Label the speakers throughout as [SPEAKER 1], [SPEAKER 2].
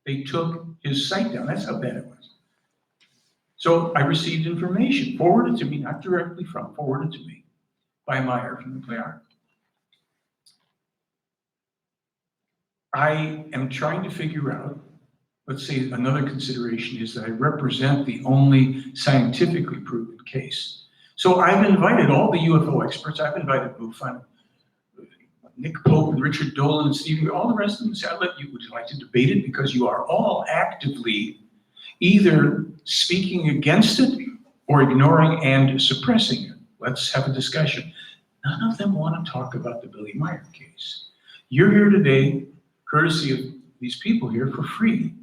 [SPEAKER 1] They took his site down. That's how bad it was. So I received information, forwarded to me, not directly from, forwarded to me by Meier from the player. I am trying to figure out, let's say another consideration is that I represent the only scientifically proven case. So I've invited all the UFO experts. I've invited Bufan, Nick Pope and Richard Dolan and Stephen, all the rest of them say, would you like to debate it? Because you are all actively either speaking against it or ignoring and suppressing it. Let's have a discussion. None of them want to talk about the Billy Meier case. You're here today, courtesy of these people here, for free,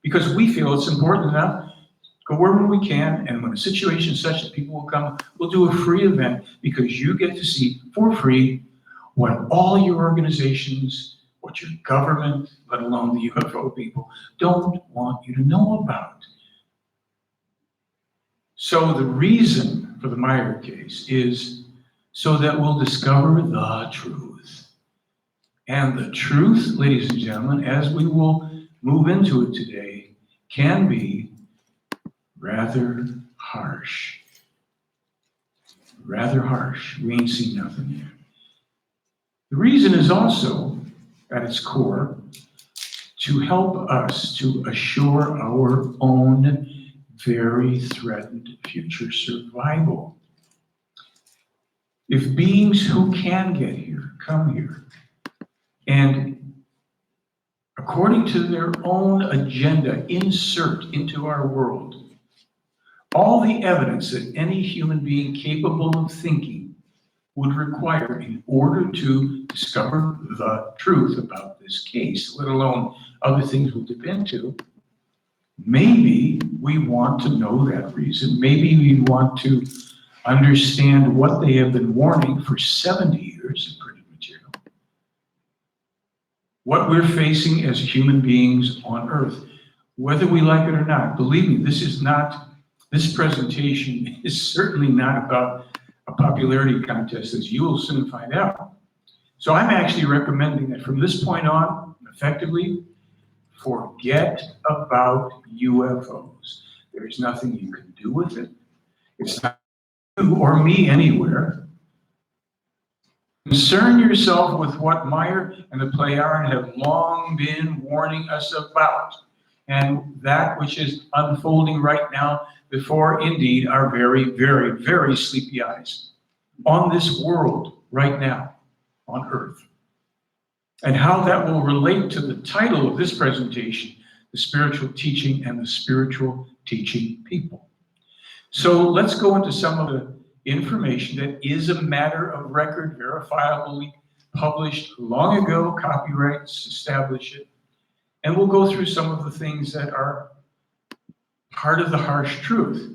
[SPEAKER 1] because we feel it's important enough. Go wherever we can, and when a situation is such that people will come, we'll do a free event because you get to see for free what all your organizations, what your government, let alone the UFO people, don't want you to know about. So the reason for the Meier case is so that we'll discover the truth. And the truth, ladies and gentlemen, as we will move into it today, can be rather harsh. Rather harsh. We ain't seen nothing yet. The reason is also, at its core, to help us to assure our own very threatened future survival. If beings who can get here come here, and according to their own agenda, insert into our world all the evidence that any human being capable of thinking would require in order to discover the truth about this case, let alone other things we'll dip into, maybe we want to know that reason. Maybe we want to understand what they have been warning for 70 years in printed material. What we're facing as human beings on Earth, whether we like it or not. Believe me, this presentation is certainly not about a popularity contest, as you will soon find out. So I'm actually recommending that from this point on, effectively, forget about UFOs. There's nothing you can do with it. It's not you or me anywhere. Concern yourself with what Meier and the Plejaren have long been warning us about, and that which is unfolding right now before, indeed, our very, very, very sleepy eyes on this world right now, on Earth. And how that will relate to the title of this presentation, The Spiritual Teaching and the Spiritual Teaching People. So let's go into some of the information that is a matter of record, verifiably published long ago, copyrights establish it. And we'll go through some of the things that are part of the harsh truth,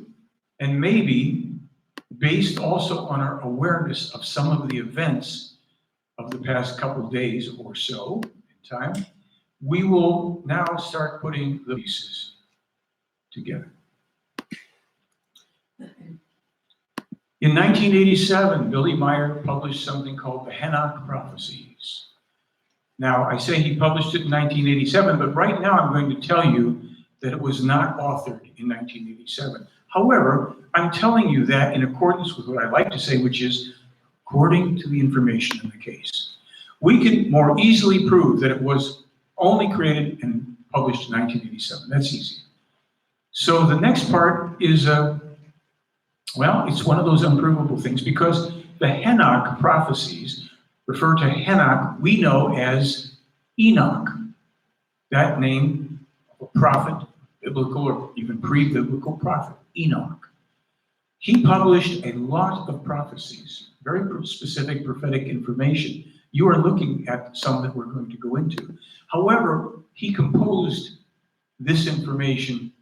[SPEAKER 1] and maybe based also on our awareness of some of the events of the past couple of days or so in time, we will now start putting the pieces together. In 1987, Billy Meier published something called the Enoch Prophecies. Now, I say he published it in 1987, but right now I'm going to tell you that it was not authored in 1987. However, I'm telling you that in accordance with what I like to say, which is according to the information in the case. We can more easily prove that it was only created and published in 1987. That's easy. So the next part is, well, it's one of those unprovable things because the Enoch prophecies refer to Enoch we know as Enoch. That name of a prophet, biblical or even pre-biblical prophet, Enoch. He published a lot of prophecies, very specific prophetic information. You are looking at some that we're going to go into. However, he composed this information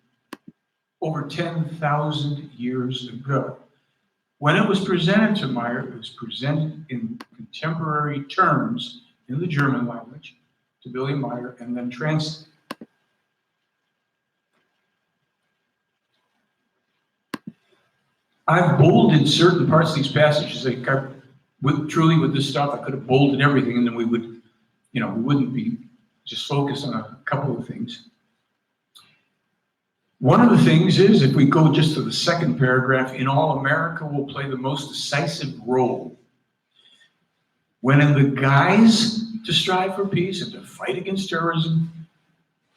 [SPEAKER 1] over 10,000 years ago. When it was presented to Meier, it was presented in contemporary terms in the German language to Billy Meier and then translated. I've bolded certain parts of these passages. Truly with this stuff, I could have bolded everything and then we would, we wouldn't be just focused on a couple of things. One of the things is, if we go just to the second paragraph, in all, America will play the most decisive role when in the guise to strive for peace and to fight against terrorism,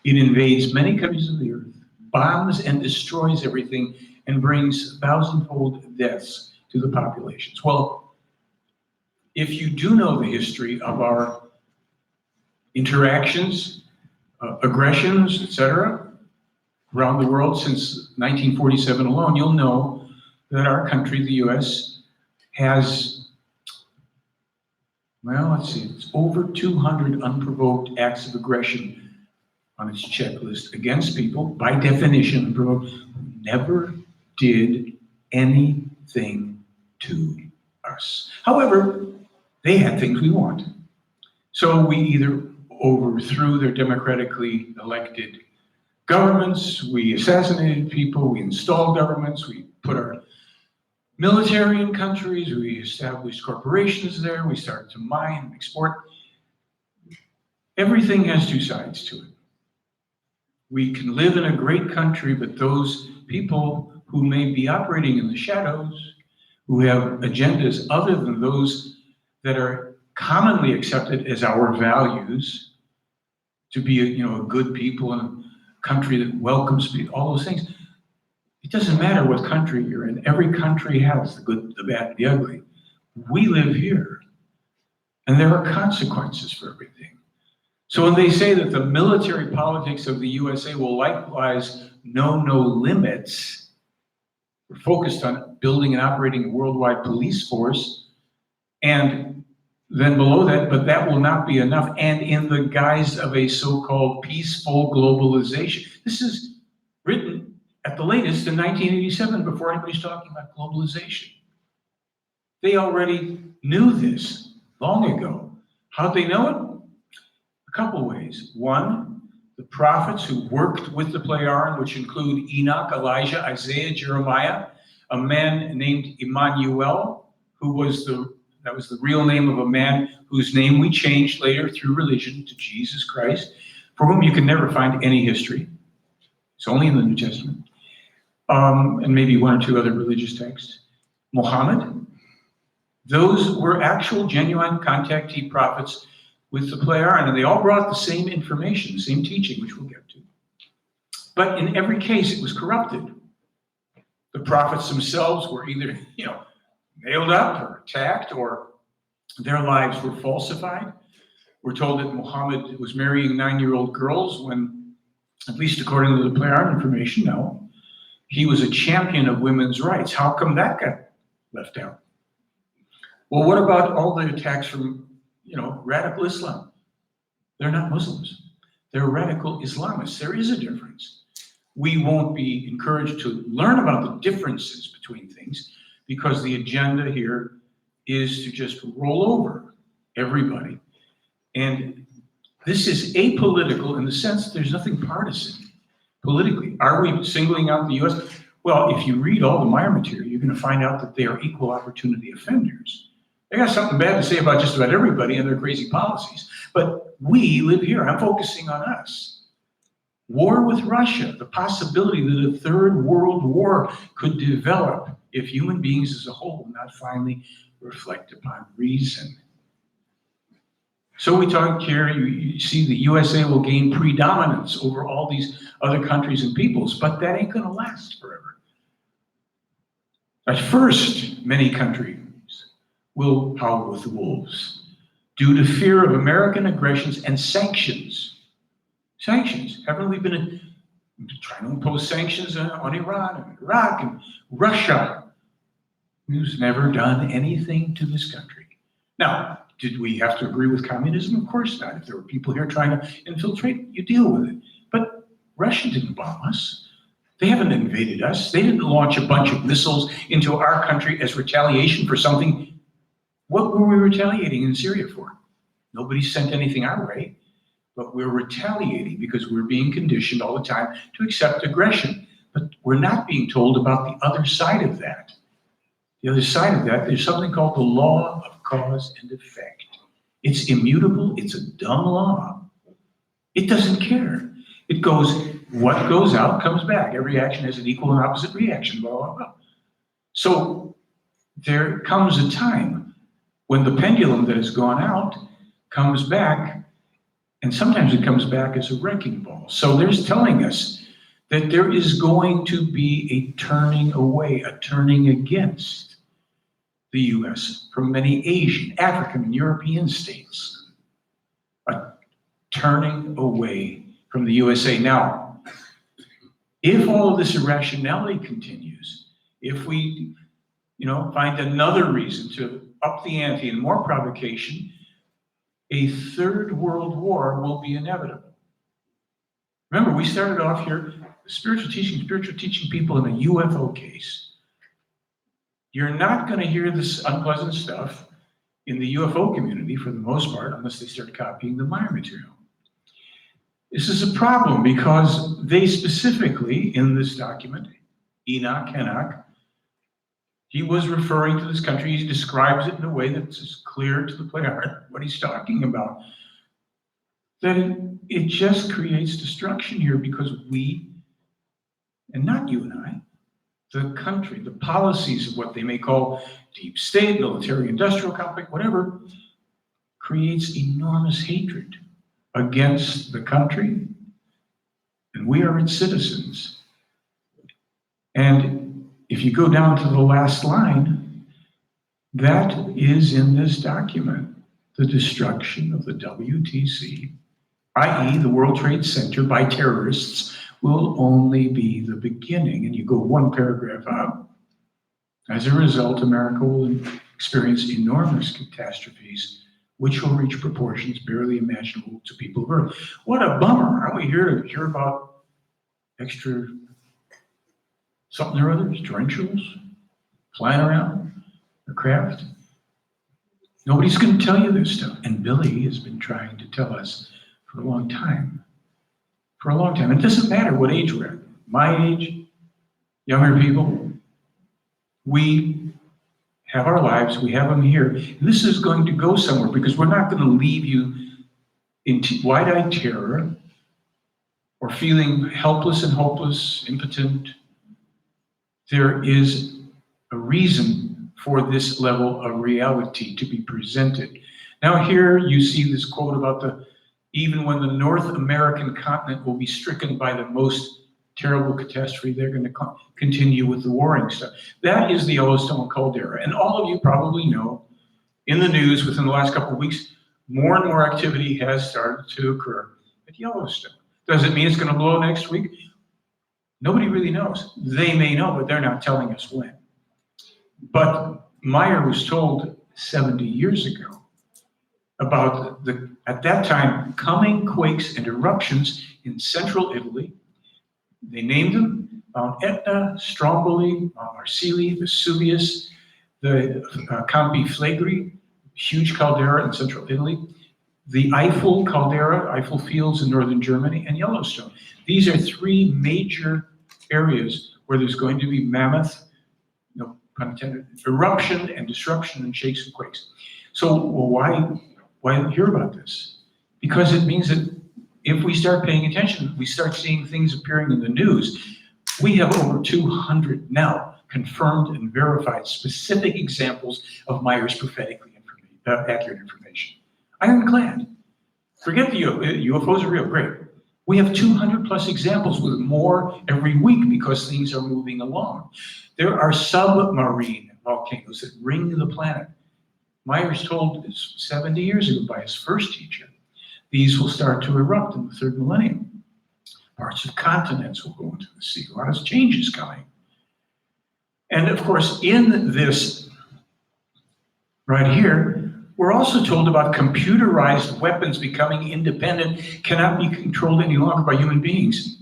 [SPEAKER 1] it invades many countries of the earth, bombs and destroys everything, and brings thousandfold deaths to the populations. Well, if you do know the history of our interactions, aggressions, etc., around the world since 1947 alone, you'll know that our country, the U.S., has, well, let's see, it's over 200 unprovoked acts of aggression on its checklist against people, by definition, unprovoked, who never did anything to us. However, they had things we wanted. So we either overthrew their democratically elected governments, we assassinated people, we installed governments, we put our military in countries, we established corporations there, we started to mine and export. Everything has two sides to it. We can live in a great country, but those people who may be operating in the shadows, who have agendas other than those that are commonly accepted as our values, to be a good people and a country that welcomes people, all those things. It doesn't matter what country you're in. Every country has the good, the bad, the ugly. We live here, and there are consequences for everything. So when they say that the military politics of the USA will likewise know no limits, we're focused on building and operating a worldwide police force, and then below that, but that will not be enough, and in the guise of a so-called peaceful globalization. This is written at the latest in 1987, before anybody's talking about globalization. They already knew this long ago. How'd they know it? A couple ways. One, the prophets who worked with the Pleiaren, which include Enoch, Elijah, Isaiah, Jeremiah, a man named Emmanuel, that was the real name of a man whose name we changed later through religion to Jesus Christ, for whom you can never find any history. It's only in the New Testament. And maybe one or two other religious texts. Muhammad. Those were actual, genuine contactee prophets with the Pleiaren, and they all brought the same information, the same teaching, which we'll get to. But in every case, it was corrupted. The prophets themselves were either, nailed up or attacked, or their lives were falsified. We're told that Muhammad was marrying 9-year-old girls when, at least according to the Pleiaren information, no, he was a champion of women's rights. How come that got left out? Well, what about all the attacks from, radical Islam? They're not Muslims. They're radical Islamists. There is a difference. We won't be encouraged to learn about the differences between things, because the agenda here is to just roll over everybody. And this is apolitical in the sense that there's nothing partisan politically. Are we singling out the U.S.? Well, if you read all the Meier material, you're going to find out that they are equal opportunity offenders. They got something bad to say about just about everybody and their crazy policies. But we live here. I'm focusing on us. War with Russia, the possibility that a third world war could develop if human beings as a whole will not finally reflect upon reason. So we talk here, you see the USA will gain predominance over all these other countries and peoples, but that ain't gonna last forever. At first, many countries will howl with the wolves due to fear of American aggressions and sanctions. Sanctions. Haven't we been trying to impose sanctions on Iran and Iraq and Russia, who's never done anything to this country? Now, did we have to agree with communism? Of course not. If there were people here trying to infiltrate, you deal with it. But Russia didn't bomb us. They haven't invaded us. They didn't launch a bunch of missiles into our country as retaliation for something. What were we retaliating in Syria for? Nobody sent anything our way. But we're retaliating because we're being conditioned all the time to accept aggression. But we're not being told about the other side of that. The other side of that, there's something called the law of cause and effect. It's immutable. It's a dumb law. It doesn't care. It goes What goes out comes back. Every action has an equal and opposite reaction, blah, blah, blah. So there comes a time when the pendulum that has gone out comes back, and sometimes it comes back as a wrecking ball. So there's telling us that there is going to be a turning away, a turning against the U.S. from many Asian, African, and European states. A turning away from the USA. Now, if all of this irrationality continues, if we, find another reason to up the ante and more provocation, a third world war will be inevitable. Remember, we started off here, spiritual teaching people in a UFO case. You're not going to hear this unpleasant stuff in the UFO community for the most part, unless they start copying the Meier material. This is a problem because they specifically, in this document, Enoch, he was referring to this country. He describes it in a way that's as clear to the player what he's talking about. That it just creates destruction here because we, and not you and I, the country, the policies of what they may call deep state, military-industrial complex, whatever, creates enormous hatred against the country, and we are its citizens. And if you go down to the last line, that is in this document, the destruction of the WTC, i.e. the World Trade Center by terrorists, will only be the beginning. And you go one paragraph up. As a result, America will experience enormous catastrophes, which will reach proportions barely imaginable to people of Earth. What a bummer. Aren't we here to hear about extra something or others, torrentials, flying around, a craft? Nobody's going to tell you this stuff. And Billy has been trying to tell us for a long time. For a long time. It doesn't matter what age we're at. My age, younger people, we have our lives, we have them here. And this is going to go somewhere because we're not going to leave you in wide-eyed terror or feeling helpless and hopeless, impotent. There is a reason for this level of reality to be presented. Now here you see this quote about even when the North American continent will be stricken by the most terrible catastrophe, they're going to continue with the warring stuff. That is the Yellowstone caldera. And all of you probably know, in the news within the last couple of weeks, more and more activity has started to occur at Yellowstone. Does it mean it's going to blow next week? Nobody really knows. They may know, but they're not telling us when. But Meier was told 70 years ago about at that time, coming quakes and eruptions in central Italy. They named them Mount Etna, Stromboli, Mount Marsili, Vesuvius, the Campi Flegrei, huge caldera in central Italy, the Eiffel caldera, Eiffel Fields in northern Germany, and Yellowstone. These are three major areas where there's going to be mammoth, no pun intended, eruption and disruption and shakes and quakes. So why hear about this? Because it means that if we start paying attention, we start seeing things appearing in the news. We have over 200 now confirmed and verified specific examples of Meier's prophetically accurate information. Ironclad. Forget the UFOs are real, great. We have 200 plus examples with more every week because things are moving along. There are submarine volcanoes that ring the planet. Meier's told 70 years ago by his first teacher, these will start to erupt in the third millennium. Parts of continents will go into the sea. A lot of change is coming. And of course, in this right here, we're also told about computerized weapons becoming independent, cannot be controlled any longer by human beings.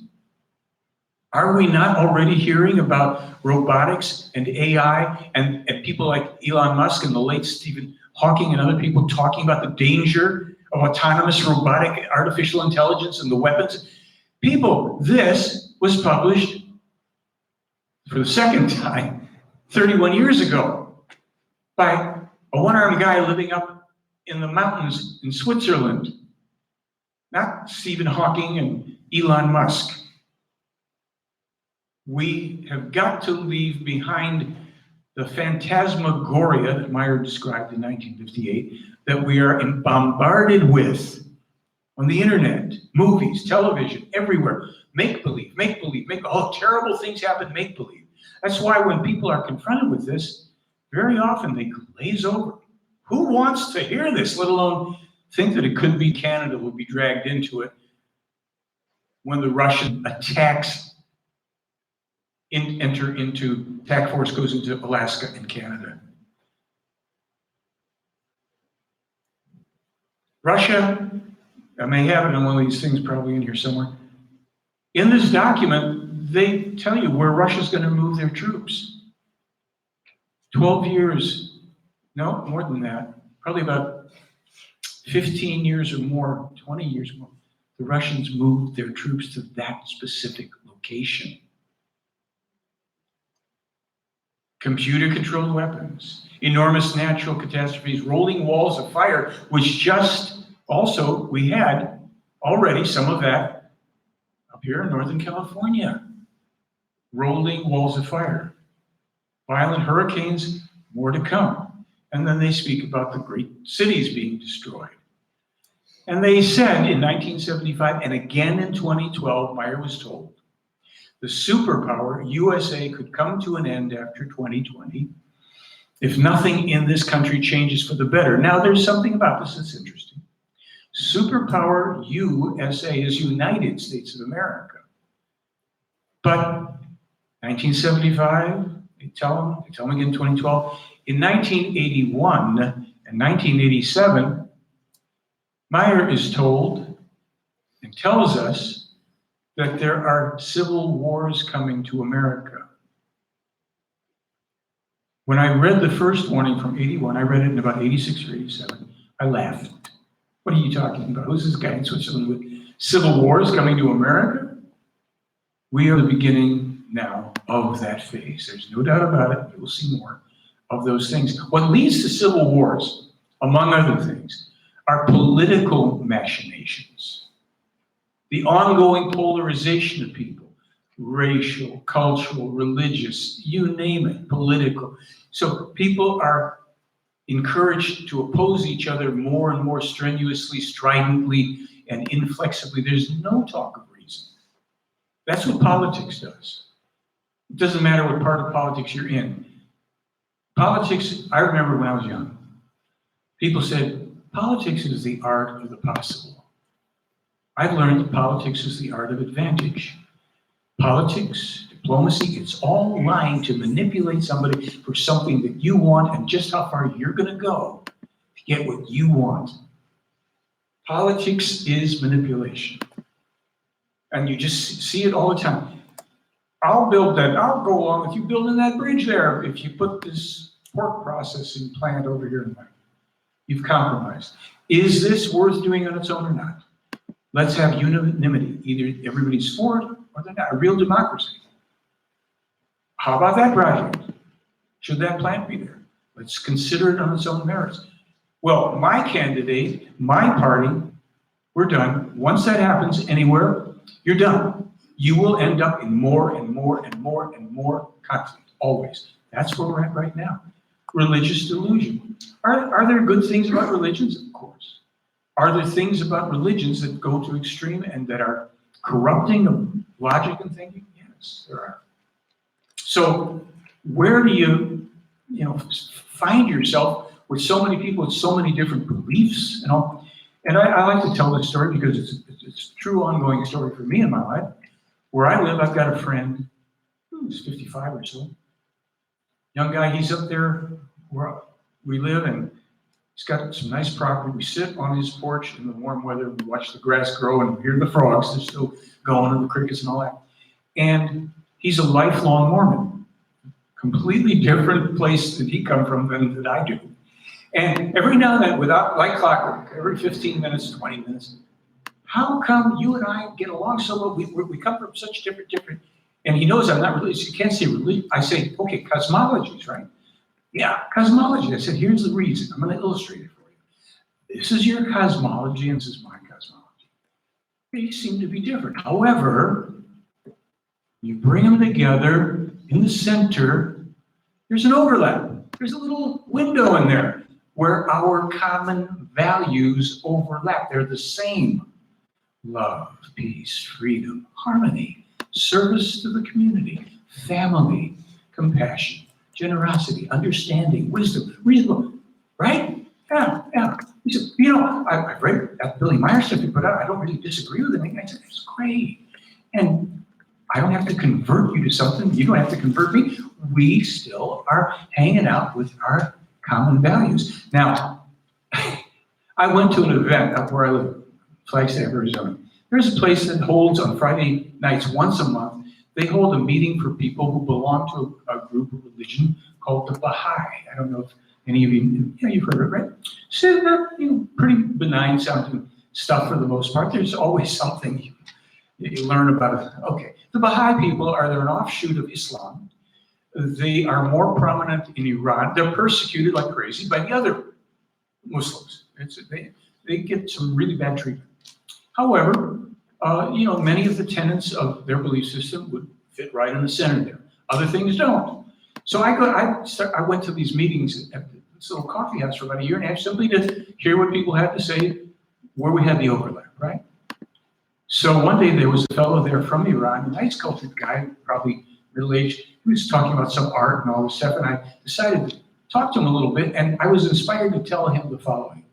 [SPEAKER 1] Are we not already hearing about robotics and AI and people like Elon Musk and the late Stephen Hawking and other people talking about the danger of autonomous robotic artificial intelligence and the weapons? People, this was published for the second time 31 years ago by a one-armed guy living up in the mountains in Switzerland. Not Stephen Hawking and Elon Musk. We have got to leave behind the phantasmagoria that Meier described in 1958 that we are bombarded with on the internet, movies, television, everywhere. Make-believe, make-believe, oh, terrible things happen, make-believe. That's why when people are confronted with this, very often they glaze over. Who wants to hear this, let alone think that it could be Canada would be dragged into it when the Russian attacks attack force goes into Alaska and Canada. Russia, I may have it on one of these things probably in here somewhere. In this document, they tell you where Russia's going to move their troops. 12 years, no, more than that, probably about 15 years or more, 20 years more, the Russians moved their troops to that specific location. Computer-controlled weapons, enormous natural catastrophes, rolling walls of fire, which just also, we had already some of that up here in Northern California. Rolling walls of fire. Violent hurricanes, more to come. And then they speak about the great cities being destroyed. And they said in 1975, and again in 2012, Meier was told, the superpower USA could come to an end after 2020 if nothing in this country changes for the better. Now, there's something about this that's interesting. Superpower USA is United States of America. But 1975, they tell them again in 2012, in 1981 and 1987, Meier is told and tells us that there are civil wars coming to America. When I read the first warning from 81, I read it in about 86 or 87, I laughed. What are you talking about? Who's this guy in Switzerland with civil wars coming to America? We are the beginning now of that phase. There's no doubt about it. You will see more of those things. What leads to civil wars, among other things, are political machinations. The ongoing polarization of people, racial, cultural, religious, you name it, political. So people are encouraged to oppose each other more and more strenuously, stridently, and inflexibly. There's no talk of reason. That's what politics does. It doesn't matter what part of politics you're in. Politics, I remember when I was young, people said, politics is the art of the possible. I've learned that politics is the art of advantage. Politics, diplomacy, it's all lying to manipulate somebody for something that you want and just how far you're going to go to get what you want. Politics is manipulation. And you just see it all the time. I'll build that, I'll go along with you building that bridge there if you put this pork processing plant over here in there. You've compromised. Is this worth doing on its own or not? Let's have unanimity. Either everybody's for it or they're not. A real democracy. How about that project? Should that plant be there? Let's consider it on its own merits. Well, my candidate, my party, we're done. Once that happens anywhere, you're done. You will end up in more and more and more and more conflict, always. That's where we're at right now. Religious delusion. Are there good things about religions? Of course. Are there things about religions that go to extreme and that are corrupting of logic and thinking? Yes, there are. So where do you find yourself with so many people with so many different beliefs and all? And I like to tell this story because it's a true ongoing story for me in my life. Where I live, I've got a friend who's 55 or so. Young guy, he's up there where we live, and he's got some nice property. We sit on his porch in the warm weather, we watch the grass grow, and we hear the frogs, they're still going, and the crickets and all that. And he's a lifelong Mormon. Completely different place that he come from than that I do. And every now and then, without like clockwork, every 15 minutes, 20 minutes, how come you and I get along so well? We come from such different, and he knows I'm not religious. You can't say religion. I say, okay, cosmologies, right? Yeah, cosmology. I said, here's the reason. I'm going to illustrate it for you. This is your cosmology, and this is my cosmology. They seem to be different. However, You bring them together in the center, there's an overlap. There's a little window in there where our common values overlap. They're the same. Love, peace, freedom, harmony, service to the community, family, compassion, generosity, understanding, wisdom, reasonable, right? Yeah. He said, I've read that Billy Meier stuff he put out. I don't really disagree with anything. I said, it's great. And I don't have to convert you to something. You don't have to convert me. We still are hanging out with our common values. Now, I went to an event up where I live, Flagstaff, Arizona. There's a place that holds on Friday nights once a month. They hold a meeting for people who belong to a group of religion called the Baha'i. I don't know if any of you, you've heard of it, right? So they're pretty benign sounding stuff for the most part. There's always something you learn about it. Okay, the Baha'i people they're an offshoot of Islam. They are more prominent in Iran. They're persecuted like crazy by the other Muslims. They get some really bad treatment. However, many of the tenets of their belief system would fit right in the center there. Other things don't. So I went to these meetings at this little coffee house for about a year and a half, simply to hear what people had to say, where we had the overlap, right? So one day there was a fellow there from Iran, a nice cultured guy, probably middle-aged. He was talking about some art and all this stuff, and I decided to talk to him a little bit, and I was inspired to tell him the following.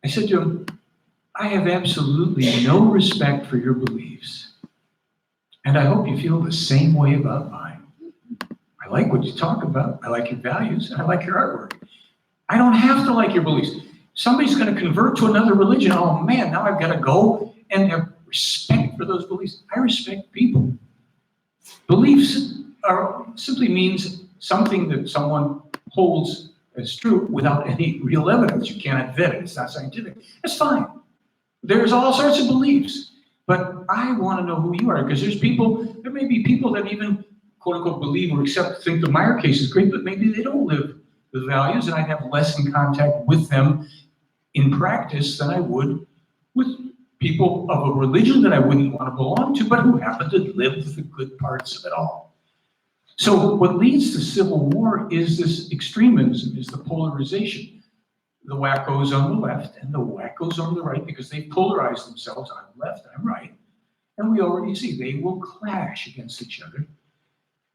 [SPEAKER 1] I said to him, I have absolutely no respect for your beliefs, and I hope you feel the same way about mine. I like what you talk about, I like your values, and I like your artwork. I don't have to like your beliefs. Somebody's going to convert to another religion. Oh man, now I've got to go and have respect for those beliefs. I respect people. Beliefs simply means something that someone holds as true without any real evidence. You cannot vet it. It's not scientific. That's fine. There's all sorts of beliefs. But I want to know who you are, because there may be people that even, quote unquote, believe or think the Meier case is great, but maybe they don't live the values, and I'd have less in contact with them in practice than I would with people of a religion that I wouldn't want to belong to, but who happen to live the good parts of it all. So what leads to civil war is this extremism, is the polarization. The wackos on the left and the wackos on the right, because they polarize themselves. I'm left, I'm right. And we already see they will clash against each other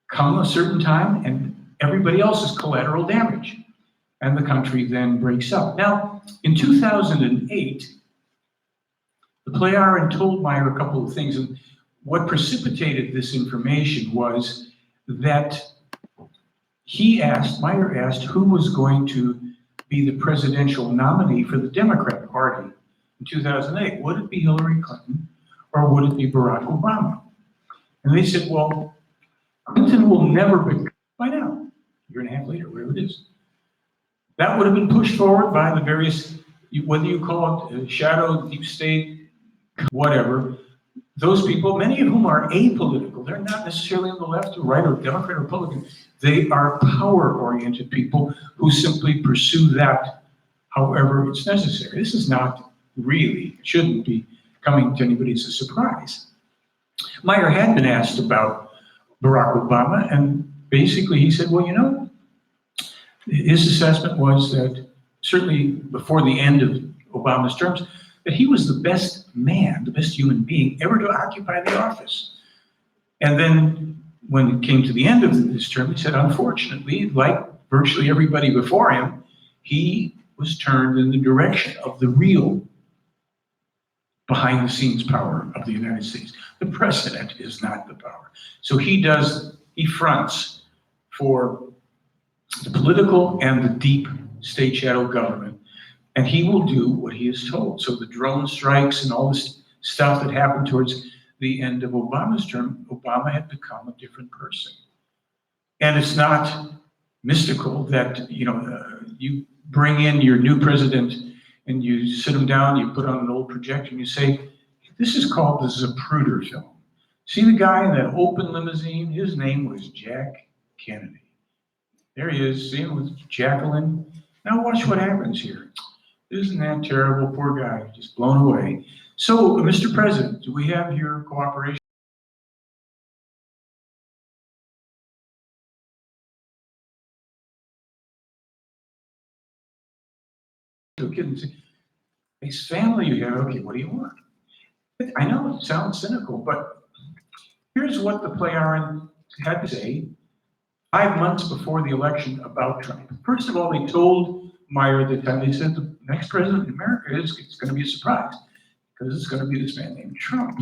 [SPEAKER 1] come a certain time, and everybody else is collateral damage. And the country then breaks up. Now, in 2008, the Plejaren told Meier a couple of things, and what precipitated this information was that Meier asked who was going to be the presidential nominee for the Democrat Party in 2008. Would it be Hillary Clinton or would it be Barack Obama? And they said, well, Clinton will never be, by now, a year and a half later, whatever it is. That would have been pushed forward by the various, whether you call it shadow, deep state, whatever, those people, many of whom are apolitical, they're not necessarily on the left or right or Democrat or Republican. They are power-oriented people who simply pursue that however it's necessary. This is not really, it shouldn't be coming to anybody as a surprise. Meier had been asked about Barack Obama, and basically he said, well, his assessment was that certainly before the end of Obama's terms, that he was the best man, the best human being ever to occupy the office. And then when it came to the end of his term, he said, unfortunately, like virtually everybody before him, he was turned in the direction of the real behind-the-scenes power of the United States. The president is not the power. So he fronts for the political and the deep state shadow government. And he will do what he is told. So the drone strikes and all this stuff that happened towards the end of Obama's term, Obama had become a different person. And it's not mystical that, you bring in your new president and you sit him down, you put on an old projector and you say, this is called the Zapruder film. See the guy in that open limousine? His name was Jack Kennedy. There he is, see him with Jacqueline. Now watch what happens here. Isn't that terrible? Poor guy, just blown away. So, Mr. President, do we have your cooperation? to a kid and say, "This family you have, okay, what do you want?" I know it sounds cynical, but here's what the play RN had to say 5 months before the election about Trump. First of all, they told Meier at the time, they said the next president of America it's going to be a surprise because it's going to be this man named Trump.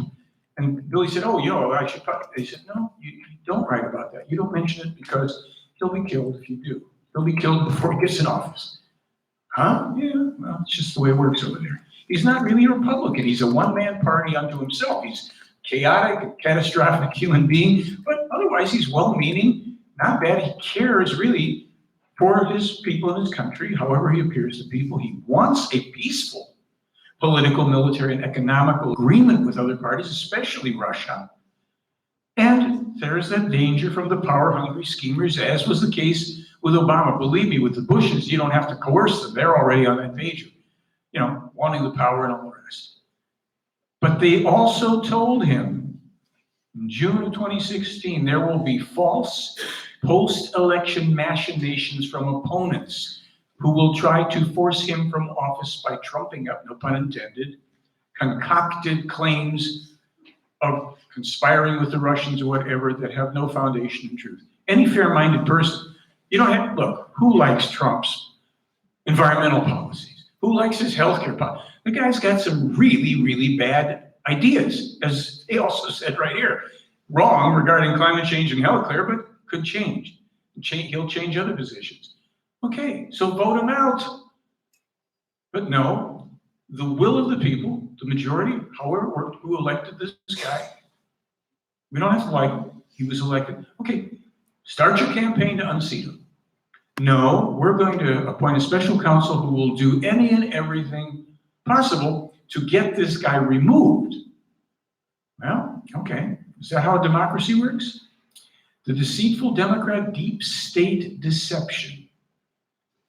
[SPEAKER 1] And Billy said, "Oh, I should probably." They said, "No, you don't write about that. You don't mention it because he'll be killed if you do. He'll be killed before he gets in office." Huh? Yeah, well, it's just the way it works over there. He's not really a Republican. He's a one-man party unto himself. He's chaotic, a catastrophic human being, but otherwise he's well-meaning, not bad. He cares really for his people in his country, however he appears to people. He wants a peaceful political, military, and economical agreement with other parties, especially Russia. And there's that danger from the power-hungry schemers, as was the case with Obama. Believe me, with the Bushes, you don't have to coerce them. They're already on that page, wanting the power and all the rest. But they also told him in June of 2016, there will be false post-election machinations from opponents who will try to force him from office by trumping up, no pun intended, concocted claims of conspiring with the Russians or whatever that have no foundation in truth. Any fair-minded person, look, who likes Trump's environmental policies? Who likes his healthcare policy? The guy's got some really, really bad ideas, as they also said right here. Wrong regarding climate change and healthcare, but could change. He'll change other positions. Okay, so vote him out. But no, the will of the people, the majority, however it worked, who elected this guy, we don't have to like him. He was elected. Okay, start your campaign to unseat him. No, we're going to appoint a special counsel who will do any and everything possible to get this guy removed. Well, okay. Is that how democracy works? The deceitful Democrat deep state deception.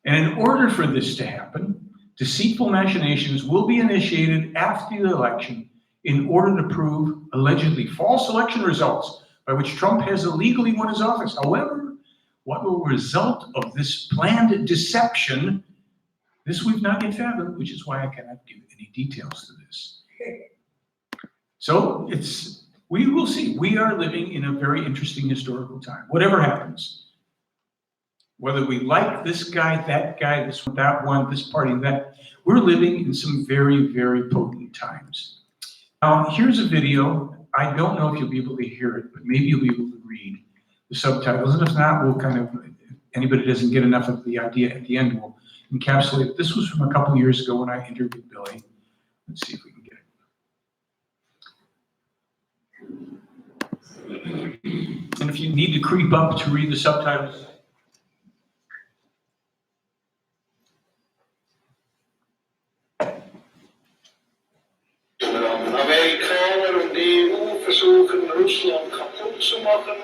[SPEAKER 1] And in order for this to happen, deceitful machinations will be initiated after the election in order to prove allegedly false election results by which Trump has illegally won his office. However, what will result of this planned deception, this we've not yet fathomed, which is why I cannot give any details to this. So we will see. We are living in a very interesting historical time. Whatever happens, whether we like this guy, this one, that one, this party, that, we're living in some very, very potent times. Now, here's a video. I don't know if you'll be able to hear it, but maybe you'll be able to read the subtitles. And if not, we'll if anybody doesn't get enough of the idea at the end, we'll encapsulate it. This was from a couple years ago when I interviewed Billy. Let's see if we can get it. And if you need to creep up to read the subtitles,
[SPEAKER 2] Amerikaner und EU versuchen, Russland kaputt zu machen.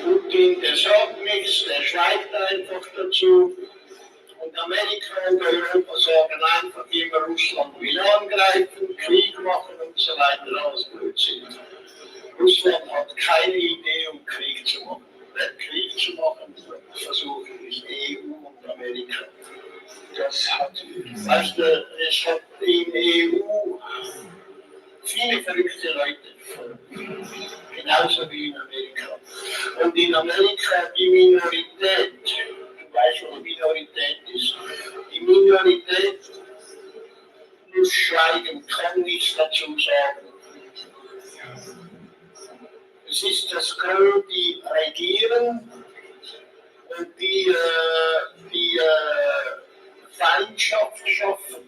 [SPEAKER 2] Putin, der sagt nichts, der schweigt einfach dazu. Und Amerika und Europa sagen einfach immer, Russland will angreifen, Krieg machen und so weiter, alles Blödsinn. Russland hat keine Idee, um Krieg zu machen. Wer Krieg zu machen versuchen, ist EU und Amerika. Weißt du, es hat in EU viele verrückte Leute, genauso wie in Amerika. Und in Amerika die Minorität, du weißt, was Minorität ist, die Minorität muss schweigen, kann nichts dazu sagen. Es ist das Gros, die regieren und die Feindschaft schaffen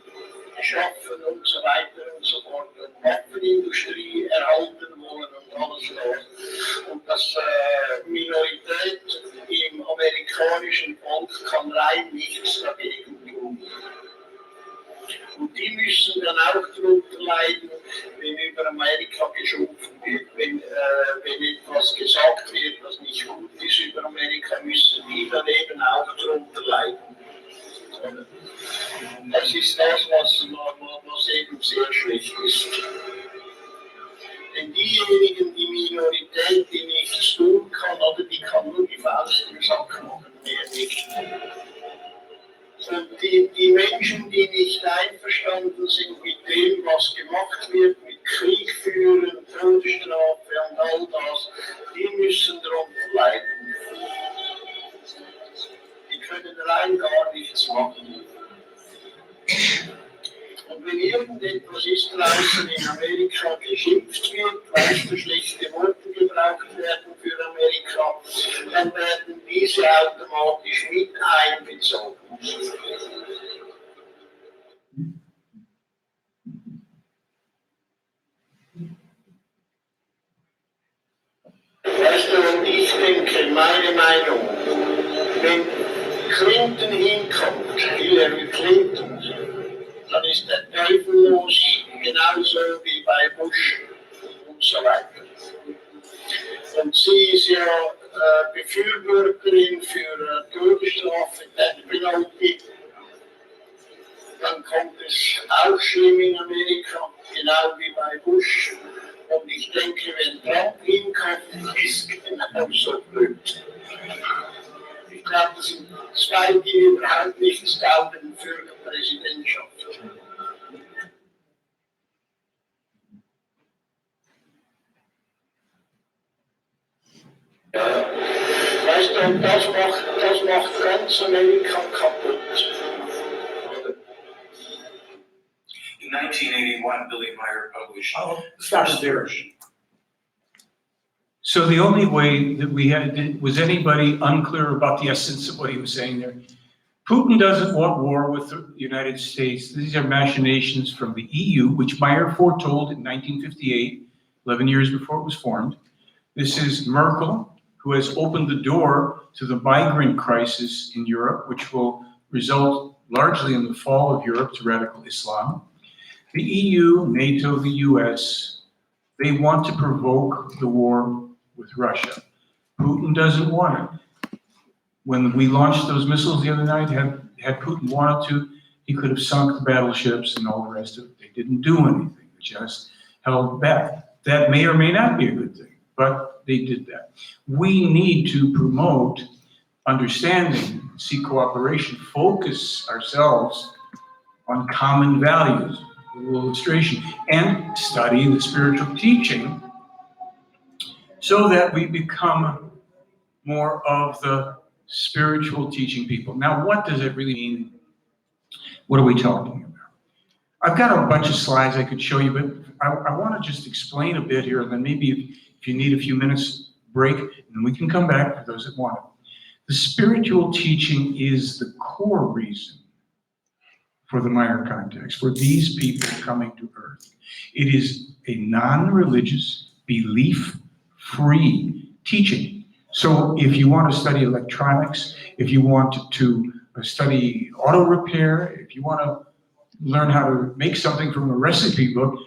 [SPEAKER 2] und so weiter und so fort und Waffenindustrie erhalten wollen und alles das. Und das Minorität im amerikanischen Volk kann rein nichts dagegen tun. Und die müssen dann auch darunter leiden, wenn über Amerika geschumpft wird, wenn etwas gesagt wird, was nicht gut ist über Amerika, müssen die dann eben auch darunter leiden. Das ist das, was eben sehr schlecht ist. Denn diejenigen, die Minorität, die nichts tun, all das, die müssen darunter leiden. Die können rein gar nichts machen. Und wenn irgendetwas ist draußen in Amerika geschimpft wird, weil so schlechte Worte gebraucht werden für Amerika, dann werden diese automatisch mit einbezogen. Weißt du, und ich denke, meine Meinung, wenn Clinton hinkommt, Hillary Clinton, dann ist der Teufel los, genauso wie bei Bush und so weiter. Und sie ist ja Befürworterin für Todesstrafe, Death Penalty. Dann kommt es auch schlimm in Amerika, genau wie bei Bush. Und ich denke, wenn Trump hinkommt, ist genauso blöd. Ich glaube, das sind zwei, die überhaupt nichts taugen für die Präsidentschaft. Ja. Weißt du, und das macht ganz Amerika kaputt.
[SPEAKER 3] In 1981, Billy Meier published
[SPEAKER 1] Stop it there. So the only way that we had, was anybody unclear about the essence of what he was saying there? Putin doesn't want war with the United States. These are machinations from the EU, which Meier foretold in 1958, 11 years before it was formed. This is Merkel, who has opened the door to the migrant crisis in Europe, which will result largely in the fall of Europe to radical Islam. The EU, NATO, the US, they want to provoke the war with Russia. Putin doesn't want it. When we launched those missiles the other night, had Putin wanted to, he could have sunk the battleships and all the rest of it. They didn't do anything, they just held back. That may or may not be a good thing, but they did that. We need to promote understanding, seek cooperation, focus ourselves on common values, illustration, and study the spiritual teaching so that we become more of the spiritual teaching people. Now, what does it really mean? What are we talking about? I've got a bunch of slides I could show you, but I want to just explain a bit here, and then maybe if you need a few minutes break, then we can come back for those that want it. The spiritual teaching is the core reason for the Meier context, for these people coming to Earth. It is a non-religious, belief-free teaching. So if you want to study electronics, if you want to study auto repair, if you want to learn how to make something from a recipe book,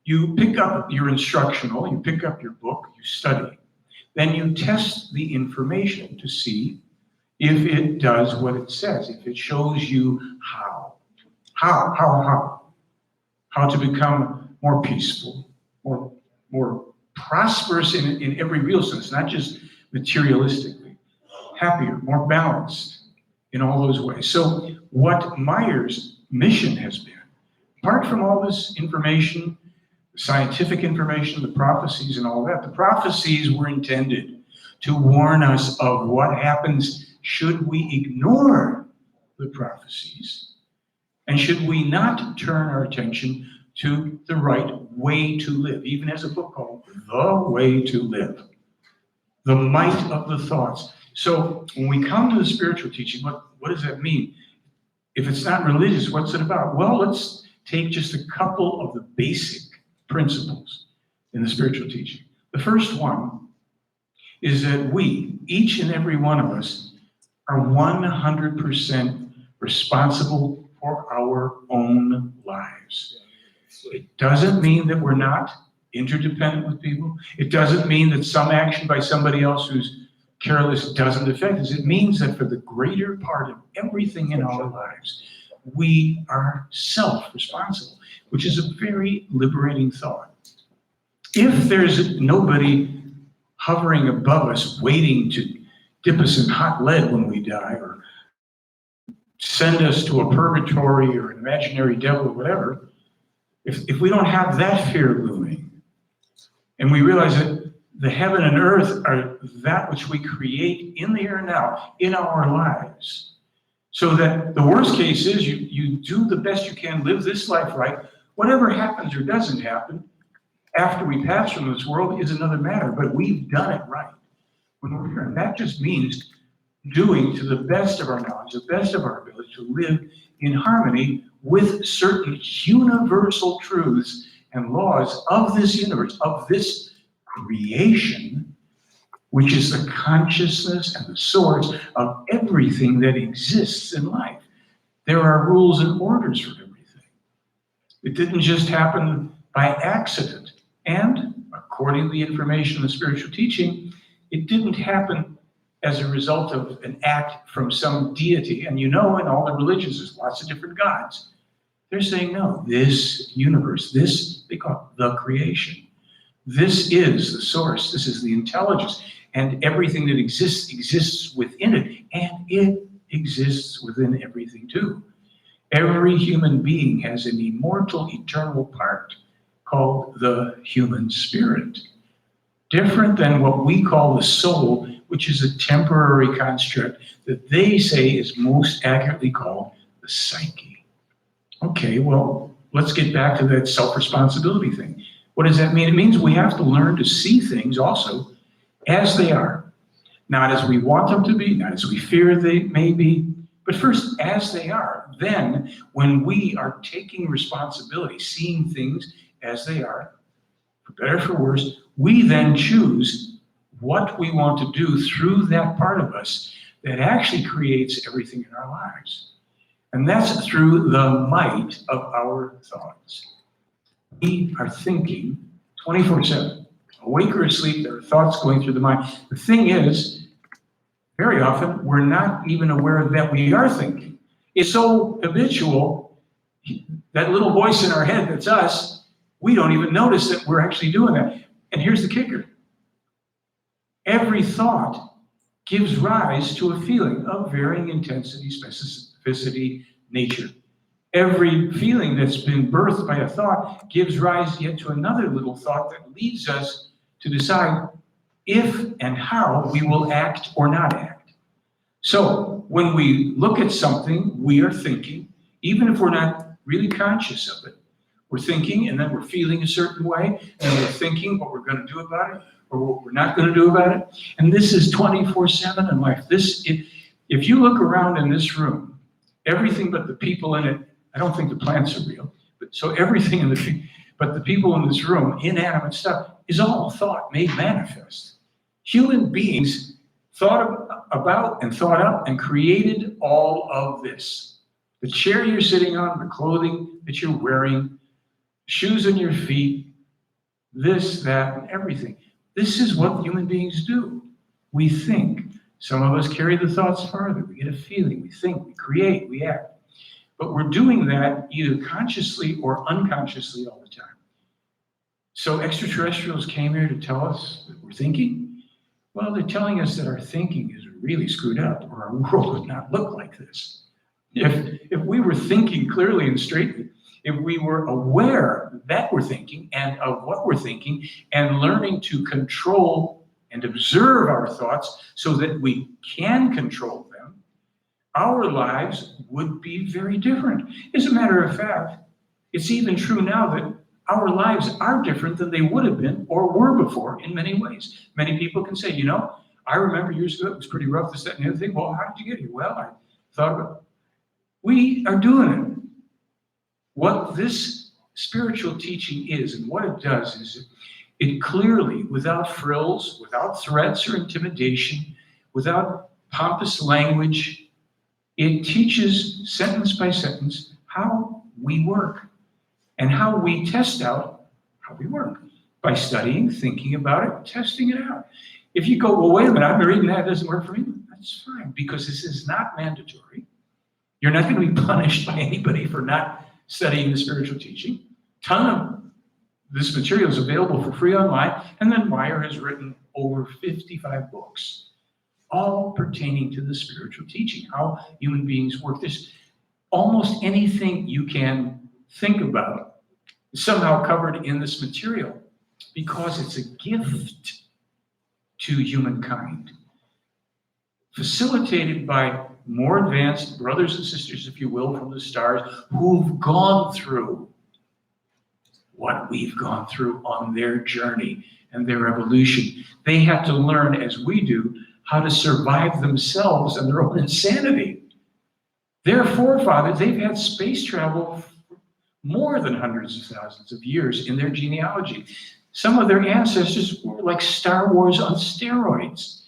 [SPEAKER 1] you pick up your instructional, you pick up your book, you study. Then you test the information to see if it does what it says, if it shows you how to become more peaceful, more prosperous in every real sense, not just materialistically, happier, more balanced in all those ways. So what Meier's mission has been, apart from all this information, the scientific information, the prophecies and all that, the prophecies were intended to warn us of what happens should we ignore the prophecies, and should we not turn our attention to the right way to live, even as a book called The Way to Live, the might of the thoughts. So when we come to the spiritual teaching, what does that mean? If it's not religious, what's it about? Well, let's take just a couple of the basic principles in the spiritual teaching. The first one is that we, each and every one of us, are 100% responsible for our own lives. It doesn't mean that we're not interdependent with people. It doesn't mean that some action by somebody else who's careless doesn't affect us. It means that for the greater part of everything in our lives, we are self-responsible, which is a very liberating thought. If there's nobody hovering above us waiting to dip us in hot lead when we die, or send us to a purgatory or an imaginary devil or whatever, if we don't have that fear looming, and we realize that the heaven and earth are that which we create in the here and now, in our lives. So that the worst case is you do the best you can, live this life right. Whatever happens or doesn't happen after we pass from this world is another matter, but we've done it right when we're here. And that just means doing to the best of our knowledge, the best of our ability to live in harmony with certain universal truths and laws of this universe, of this creation, which is the consciousness and the source of everything that exists in life. There are rules and orders for everything. It didn't just happen by accident. And according to the information in the spiritual teaching, it didn't happen as a result of an act from some deity. And you know, in all the religions, there's lots of different gods. They're saying, no, this universe, this, they call it the creation. This is the source. This is the intelligence. And everything that exists within it. And it exists within everything too. Every human being has an immortal, eternal part called the human spirit. Different than what we call the soul, which is a temporary construct that they say is most accurately called the psyche. Okay, well, let's get back to that self-responsibility thing. What does that mean? It means we have to learn to see things also as they are. Not as we want them to be, not as we fear they may be, but first as they are. Then, when we are taking responsibility, seeing things as they are, for better or for worse, we then choose what we want to do through that part of us that actually creates everything in our lives. And that's through the might of our thoughts. We are thinking 24/7. Awake or asleep, there are thoughts going through the mind. The thing is, very often, we're not even aware that we are thinking. It's so habitual, that little voice in our head that's us, we don't even notice that we're actually doing that. And here's the kicker. Every thought gives rise to a feeling of varying intensity, specificity, nature. Every feeling that's been birthed by a thought gives rise yet to another little thought that leads us to decide if and how we will act or not act. So when we look at something, we are thinking, even if we're not really conscious of it. We're thinking, and then we're feeling a certain way, and we're thinking what we're going to do about it, or what we're not going to do about it. And this is 24/7 in life. If you look around in this room, everything but the people in it, I don't think the plants are real, but so everything but the people in this room, inanimate stuff, is all thought made manifest. Human beings thought about and thought up and created all of this. The chair you're sitting on, the clothing that you're wearing, shoes on your feet, this, that, and everything. This is what human beings do. We think. Some of us carry the thoughts farther. We get a feeling, we think, we create, we act. But we're doing that either consciously or unconsciously all the time. So extraterrestrials came here to tell us that we're thinking. Well, they're telling us that our thinking is really screwed up, or our world would not look like this. If we were thinking clearly and straightly, if we were aware that we're thinking and of what we're thinking and learning to control and observe our thoughts so that we can control them, our lives would be very different. As a matter of fact, it's even true now that our lives are different than they would have been or were before in many ways. Many people can say, I remember years ago, it was pretty rough, this, that, and the other thing. Well, how did you get here? Well, I thought about it. We are doing it. What this spiritual teaching is and what it does is it clearly, without frills, without threats or intimidation, without pompous language, it teaches sentence by sentence how we work and how we test out how we work by studying, thinking about it, testing it out. If you go, well, wait a minute, I've been reading that, it doesn't work for me, that's fine, because this is not mandatory. You're not going to be punished by anybody for not studying the spiritual teaching. A ton of this material is available for free online, and then Meier has written over 55 books, all pertaining to the spiritual teaching, how human beings work. There's almost anything you can think about is somehow covered in this material because it's a gift to humankind, facilitated by more advanced brothers and sisters, if you will, from the stars, who've gone through what we've gone through on their journey and their evolution. They had to learn, as we do, how to survive themselves and their own insanity. Their forefathers, they've had space travel for more than hundreds of thousands of years in their genealogy. Some of their ancestors were like Star Wars on steroids.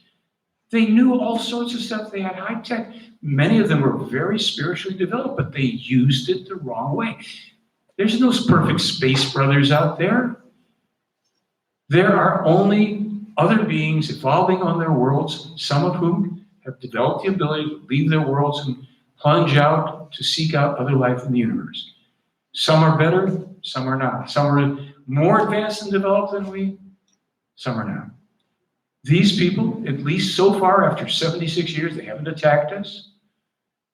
[SPEAKER 1] They knew all sorts of stuff. They had high tech. Many of them were very spiritually developed, but they used it the wrong way. There's no perfect space brothers out there. There are only other beings evolving on their worlds, some of whom have developed the ability to leave their worlds and plunge out to seek out other life in the universe. Some are better, some are not. Some are more advanced and developed than we, some are not. These people, at least so far after 76 years, they haven't attacked us.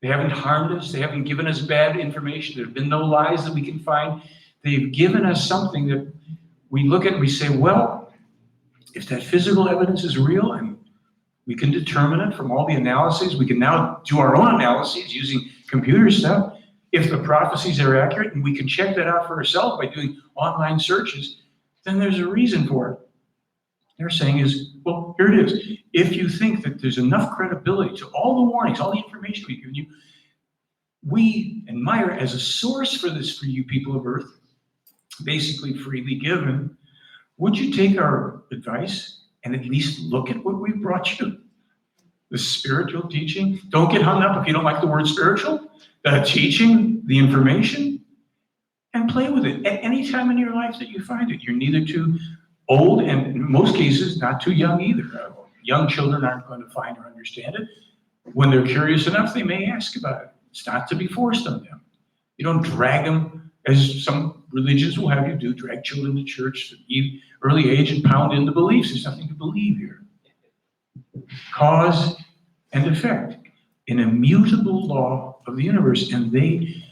[SPEAKER 1] They haven't harmed us. They haven't given us bad information. There have been no lies that we can find. They've given us something that we look at and we say, well, if that physical evidence is real and we can determine it from all the analyses, we can now do our own analyses using computer stuff. If the prophecies are accurate and we can check that out for ourselves by doing online searches, then there's a reason for it. They're saying is, well, here it is. If you think that there's enough credibility to all the warnings, all the information we've given you, we and Meier, as a source for this for you people of Earth, basically freely given, would you take our advice and at least look at what we brought you? The spiritual teaching. Don't get hung up if you don't like the word spiritual. The teaching, the information, and play with it at any time in your life that you find it. You're neither too old, and in most cases, not too young either. Young children aren't going to find or understand it. When they're curious enough, they may ask about it. It's not to be forced on them. You don't drag them, as some religions will have you do, drag children to church at an early age and pound in the beliefs. There's nothing to believe here. Cause and effect, an immutable law of the universe, and they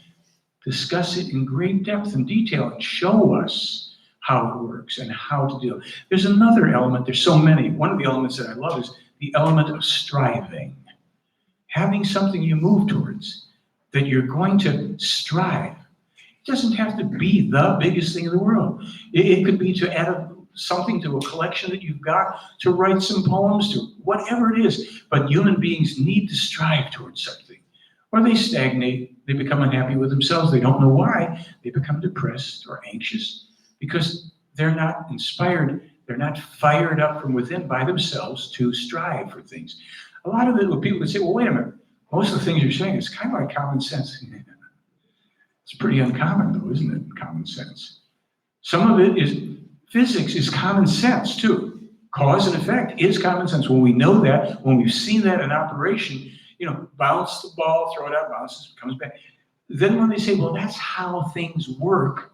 [SPEAKER 1] discuss it in great depth and detail and show us how it works and how to do it. There's another element, there's so many. One of the elements that I love is the element of striving. Having something you move towards, that you're going to strive. It doesn't have to be the biggest thing in the world. It could be to add something to a collection that you've got, to write some poems, to whatever it is. But human beings need to strive towards something. Or they stagnate, they become unhappy with themselves, they don't know why, they become depressed or anxious because they're not inspired, they're not fired up from within by themselves to strive for things. A lot of it, people would say, well, wait a minute, most of the things you're saying is kind of like common sense. It's pretty uncommon though, isn't it, common sense? Some of it is, physics is common sense too. Cause and effect is common sense. When we know that, when we've seen that in operation, bounce the ball, throw it out, bounces, comes back. Then when they say, well, that's how things work,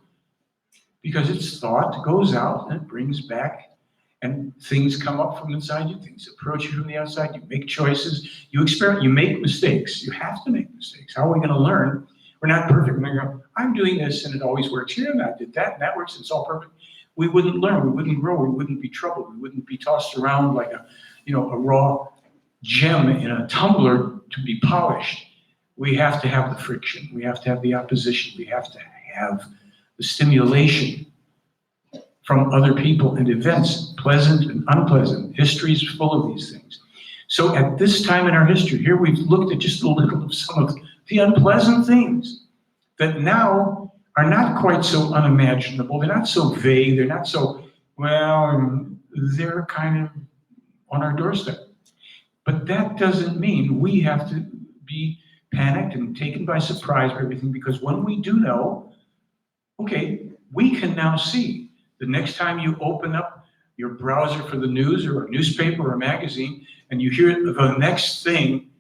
[SPEAKER 1] because it's thought, goes out and it brings back, and things come up from inside you, things approach you from the outside, you make choices, you experiment, you make mistakes. You have to make mistakes. How are we going to learn? We're not perfect. We're going to go, I'm doing this and it always works here, and I did that, and that works, and it's all perfect. We wouldn't learn, we wouldn't grow, we wouldn't be troubled, we wouldn't be tossed around like a raw gem in a tumbler to be polished. We have to have the friction. We have to have the opposition. We have to have the stimulation from other people and events, pleasant and unpleasant. History is full of these things. So at this time in our history, here we've looked at just a little of some of the unpleasant things that now are not quite so unimaginable. They're not so vague. They're not so, they're kind of on our doorstep. But that doesn't mean we have to be panicked and taken by surprise by everything, because when we do know, okay, we can now see the next time you open up your browser for the news or a newspaper or a magazine and you hear the next thing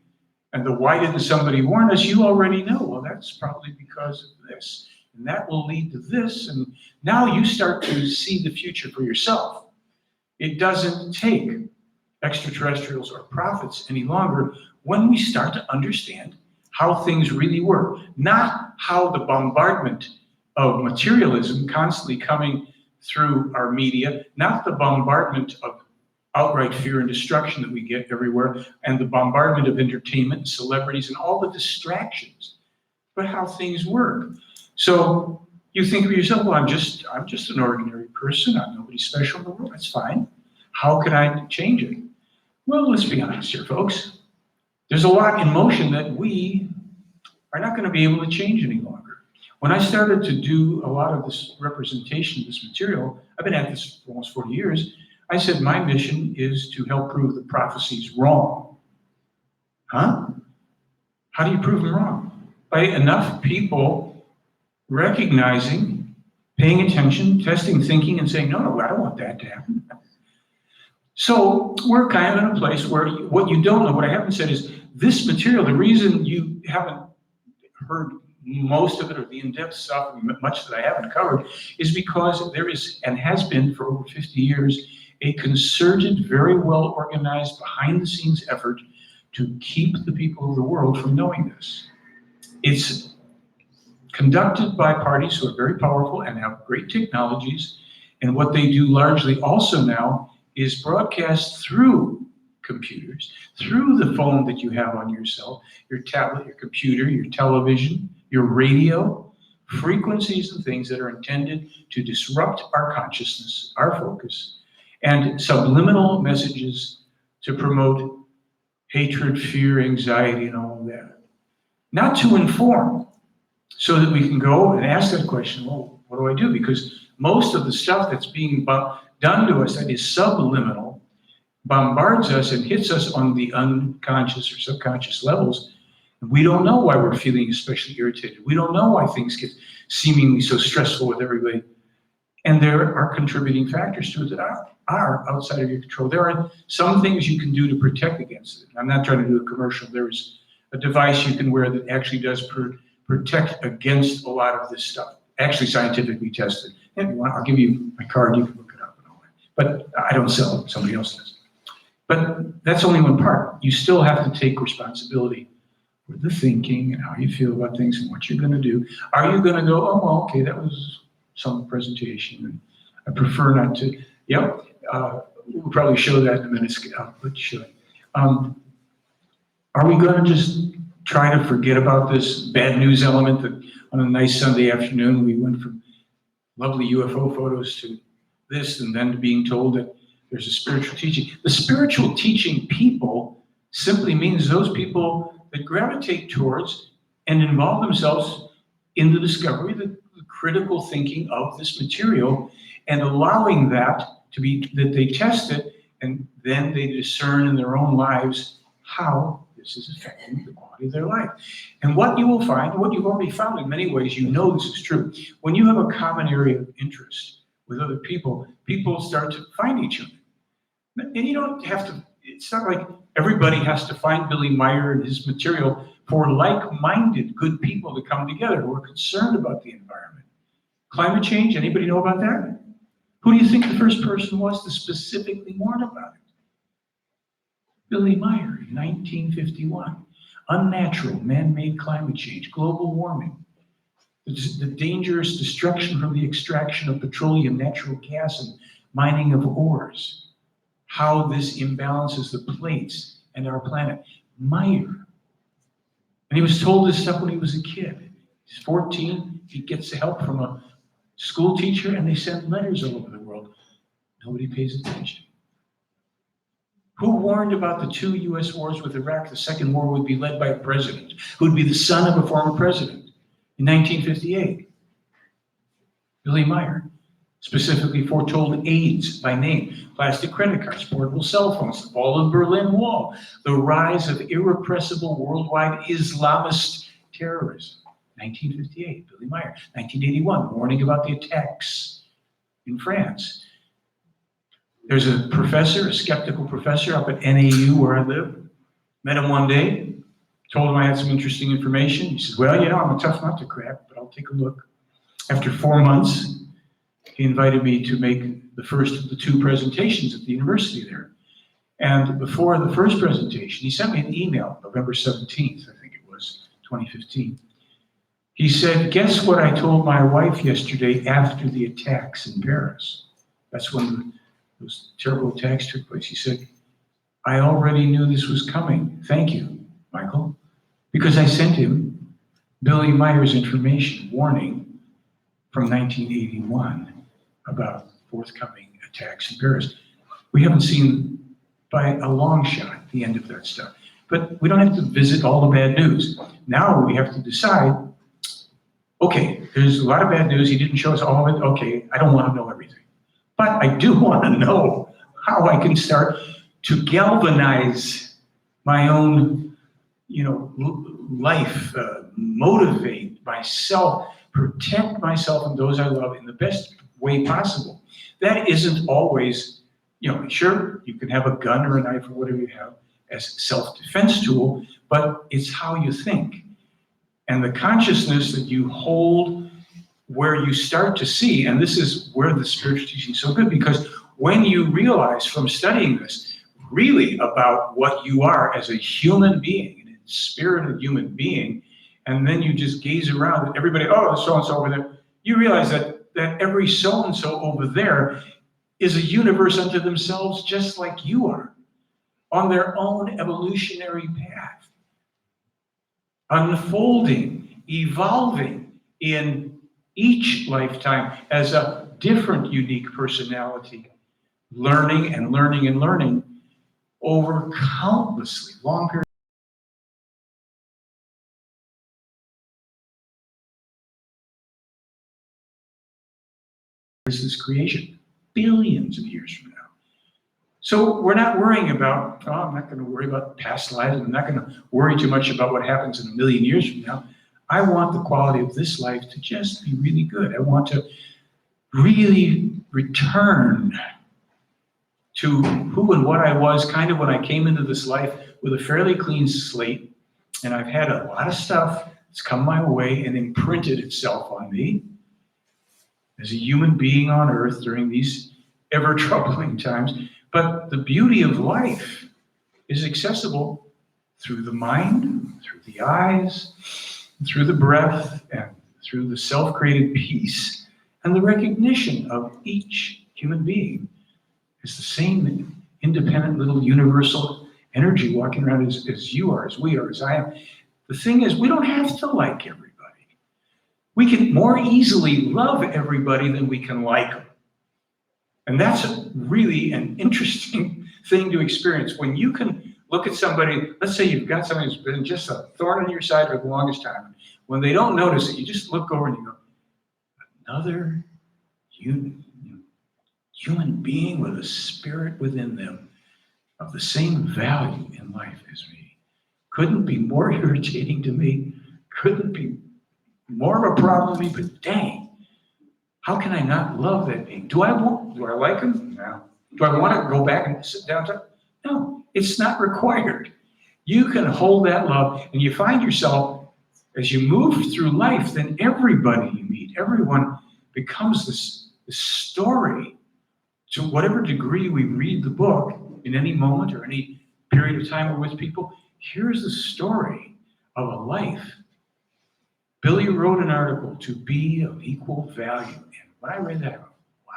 [SPEAKER 1] and the why didn't somebody warn us, you already know, well, that's probably because of this. And that will lead to this. And now you start to see the future for yourself. It doesn't take extraterrestrials or prophets any longer when we start to understand how things really work, not how the bombardment of materialism constantly coming through our media, not the bombardment of outright fear and destruction that we get everywhere, and the bombardment of entertainment, celebrities, and all the distractions, but how things work. So you think of yourself, well, I'm just an ordinary person. I'm nobody special in the world. That's fine. How can I change it? Well, let's be honest here, folks. There's a lot in motion that we are not going to be able to change any longer. When I started to do a lot of this representation of this material, I've been at this for almost 40 years, I said my mission is to help prove the prophecies wrong. Huh? How do you prove them wrong? By enough people recognizing, paying attention, testing thinking, and saying, no, I don't want that to happen. So we're kind of in a place where what you don't know, what I haven't said is this material, the reason you haven't heard most of it or the in-depth stuff, much that I haven't covered, is because there is, and has been for over 50 years, a concerted, very well organized, behind-the-scenes effort to keep the people of the world from knowing this. It's conducted by parties who are very powerful and have great technologies, and what they do largely also now is broadcast through computers, through the phone that you have on yourself, your tablet, your computer, your television, your radio, frequencies and things that are intended to disrupt our consciousness, our focus, and subliminal messages to promote hatred, fear, anxiety, and all of that. Not to inform, so that we can go and ask that question, well, what do I do? Because most of the stuff that's being done to us that is subliminal bombards us and hits us on the unconscious or subconscious levels. And we don't know why we're feeling especially irritated. We don't know why things get seemingly so stressful with everybody. And there are contributing factors to it that are outside of your control. There are some things you can do to protect against it. I'm not trying to do a commercial. There is a device you can wear that actually does protect against a lot of this stuff. Actually scientifically tested. If you want, I'll give you my card, you can look it up and all that. But I don't sell it, somebody else does. But that's only one part. You still have to take responsibility for the thinking and how you feel about things and what you're going to do. Are you going to go, oh, well, okay, that was some presentation, and I prefer not to. Yep, we'll probably show that in a minute. But show it. Are we going to just try to forget about this bad news element that on a nice Sunday afternoon we went from lovely UFO photos to this and then to being told that there's a spiritual teaching? The spiritual teaching people simply means those people that gravitate towards and involve themselves in the discovery, the critical thinking of this material, and allowing that to be, that they test it, and then they discern in their own lives how this is affecting the quality of their life. And what you will find, what you've already found in many ways, you know this is true. When you have a common area of interest with other people, people start to find each other. And you don't have to, it's not like everybody has to find Billy Meier and his material for like-minded good people to come together who are concerned about the environment. Climate change, anybody know about that? Who do you think the first person was to specifically warn about it? Billy Meier in 1951. Unnatural, man-made climate change, global warming, the dangerous destruction from the extraction of petroleum, natural gas, and mining of ores. How this imbalances the plates and our planet. Meier. And he was told this stuff when he was a kid. He's 14, he gets help from a school teacher, and they send letters all over the world. Nobody pays attention. Who warned about the 2 U.S. wars with Iraq? The second war would be led by a president who would be the son of a former president in 1958. Billy Meier specifically foretold AIDS by name, plastic credit cards, portable cell phones, the fall of the Berlin Wall, the rise of irrepressible worldwide Islamist terrorism. 1958, Billy Meier. 1981, warning about the attacks in France. There's a professor, a skeptical professor up at NAU where I live. Met him one day, told him I had some interesting information. He said, well, you know, I'm a tough nut to crack, but I'll take a look. After 4 months, he invited me to make the first of the 2 presentations at the university there. And before the first presentation, he sent me an email, November 17th, I think it was, 2015. He said, guess what I told my wife yesterday after the attacks in Paris? That's when those terrible attacks took place, he said, I already knew this was coming. Thank you, Michael, because I sent him Billy Meier's information warning from 1981 about forthcoming attacks in Paris. We haven't seen by a long shot the end of that stuff. But we don't have to visit all the bad news. Now we have to decide, okay, there's a lot of bad news. He didn't show us all of it. Okay, I don't want to know everything. But I do want to know how I can start to galvanize my own, life, motivate myself, protect myself and those I love in the best way possible. That isn't always, sure, you can have a gun or a knife or whatever you have as a self-defense tool, but it's how you think. And the consciousness that you hold where you start to see, and this is where the spiritual teaching is so good, because when you realize from studying this really about what you are as a human being, an spirited human being, and then you just gaze around at everybody, oh, so-and-so over there, you realize that every so-and-so over there is a universe unto themselves just like you are, on their own evolutionary path, unfolding, evolving in each lifetime as a different unique personality, learning and learning and learning over countlessly long periods. This creation, billions of years from now. So we're not worrying about, I'm not going to worry about past lives. I'm not going to worry too much about what happens in a million years from now. I want the quality of this life to just be really good. I want to really return to who and what I was kind of when I came into this life with a fairly clean slate. And I've had a lot of stuff that's come my way and imprinted itself on me as a human being on earth during these ever troubling times. But the beauty of life is accessible through the mind, through the eyes, through the breath, and through the self-created peace, and the recognition of each human being as the same independent little universal energy walking around as you are, as we are, as I am. The thing is, we don't have to like everybody. We can more easily love everybody than we can like them. And that's really an interesting thing to experience. When you can look at somebody, let's say you've got somebody who's been just a thorn in your side for the longest time. When they don't notice it, you just look over and you go, another human being with a spirit within them of the same value in life as me. Couldn't be more irritating to me, couldn't be more of a problem to me, but dang, how can I not love that being? Do I like him? No. Do I want to go back and sit down? No, it's not required. You can hold that love, and you find yourself, as you move through life, then everybody you meet, everyone becomes this story. To whatever degree we read the book in any moment or any period of time we're with people, here's the story of a life. Billy wrote an article, to be of equal value. And when I read that, I went, wow.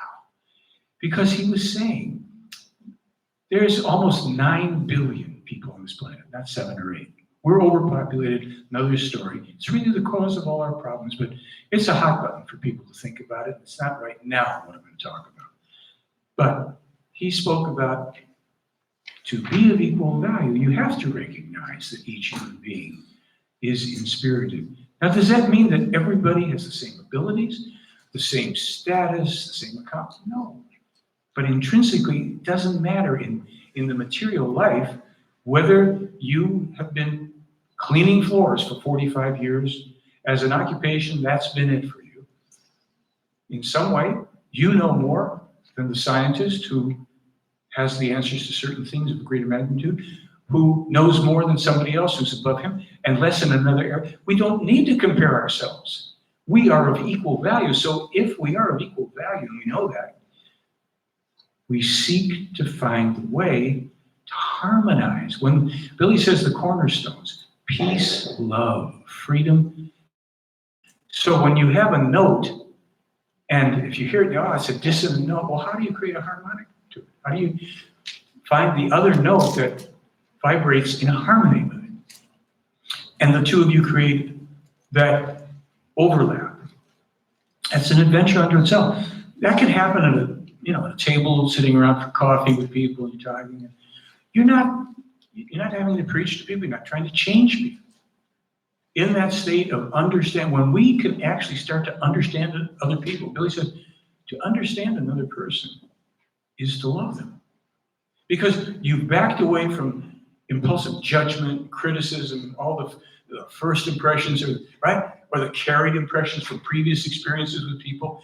[SPEAKER 1] Because he was saying, there's almost 9 billion people on this planet, not 7 or 8. We're overpopulated, another story. It's really the cause of all our problems, but it's a hot button for people to think about it. It's not right now what I'm going to talk about. But he spoke about, to be of equal value, you have to recognize that each human being is inspirited. Now, does that mean that everybody has the same abilities, the same status, the same accomplishment? No. But intrinsically, it doesn't matter in the material life whether you have been cleaning floors for 45 years. As an occupation, that's been it for you. In some way, you know more than the scientist who has the answers to certain things of greater magnitude, who knows more than somebody else who's above him, and less in another area. We don't need to compare ourselves. We are of equal value. So if we are of equal value, and we know that, we seek to find the way to harmonize. When Billy says the cornerstones, peace, love, freedom. So when you have a note, and if you hear it, oh, it's a dissonant note, well, how do you create a harmonic? to it? How do you find the other note that vibrates in harmony with it? And the two of you create that overlap. That's an adventure unto itself. That can happen at a table, sitting around for coffee with people, and you're talking. You're not having to preach to people. You're not trying to change people. In that state of understand, when we can actually start to understand other people, Billy says, to understand another person is to love them. Because you've backed away from impulsive judgment, criticism, all the first impressions, right? Or the carried impressions from previous experiences with people.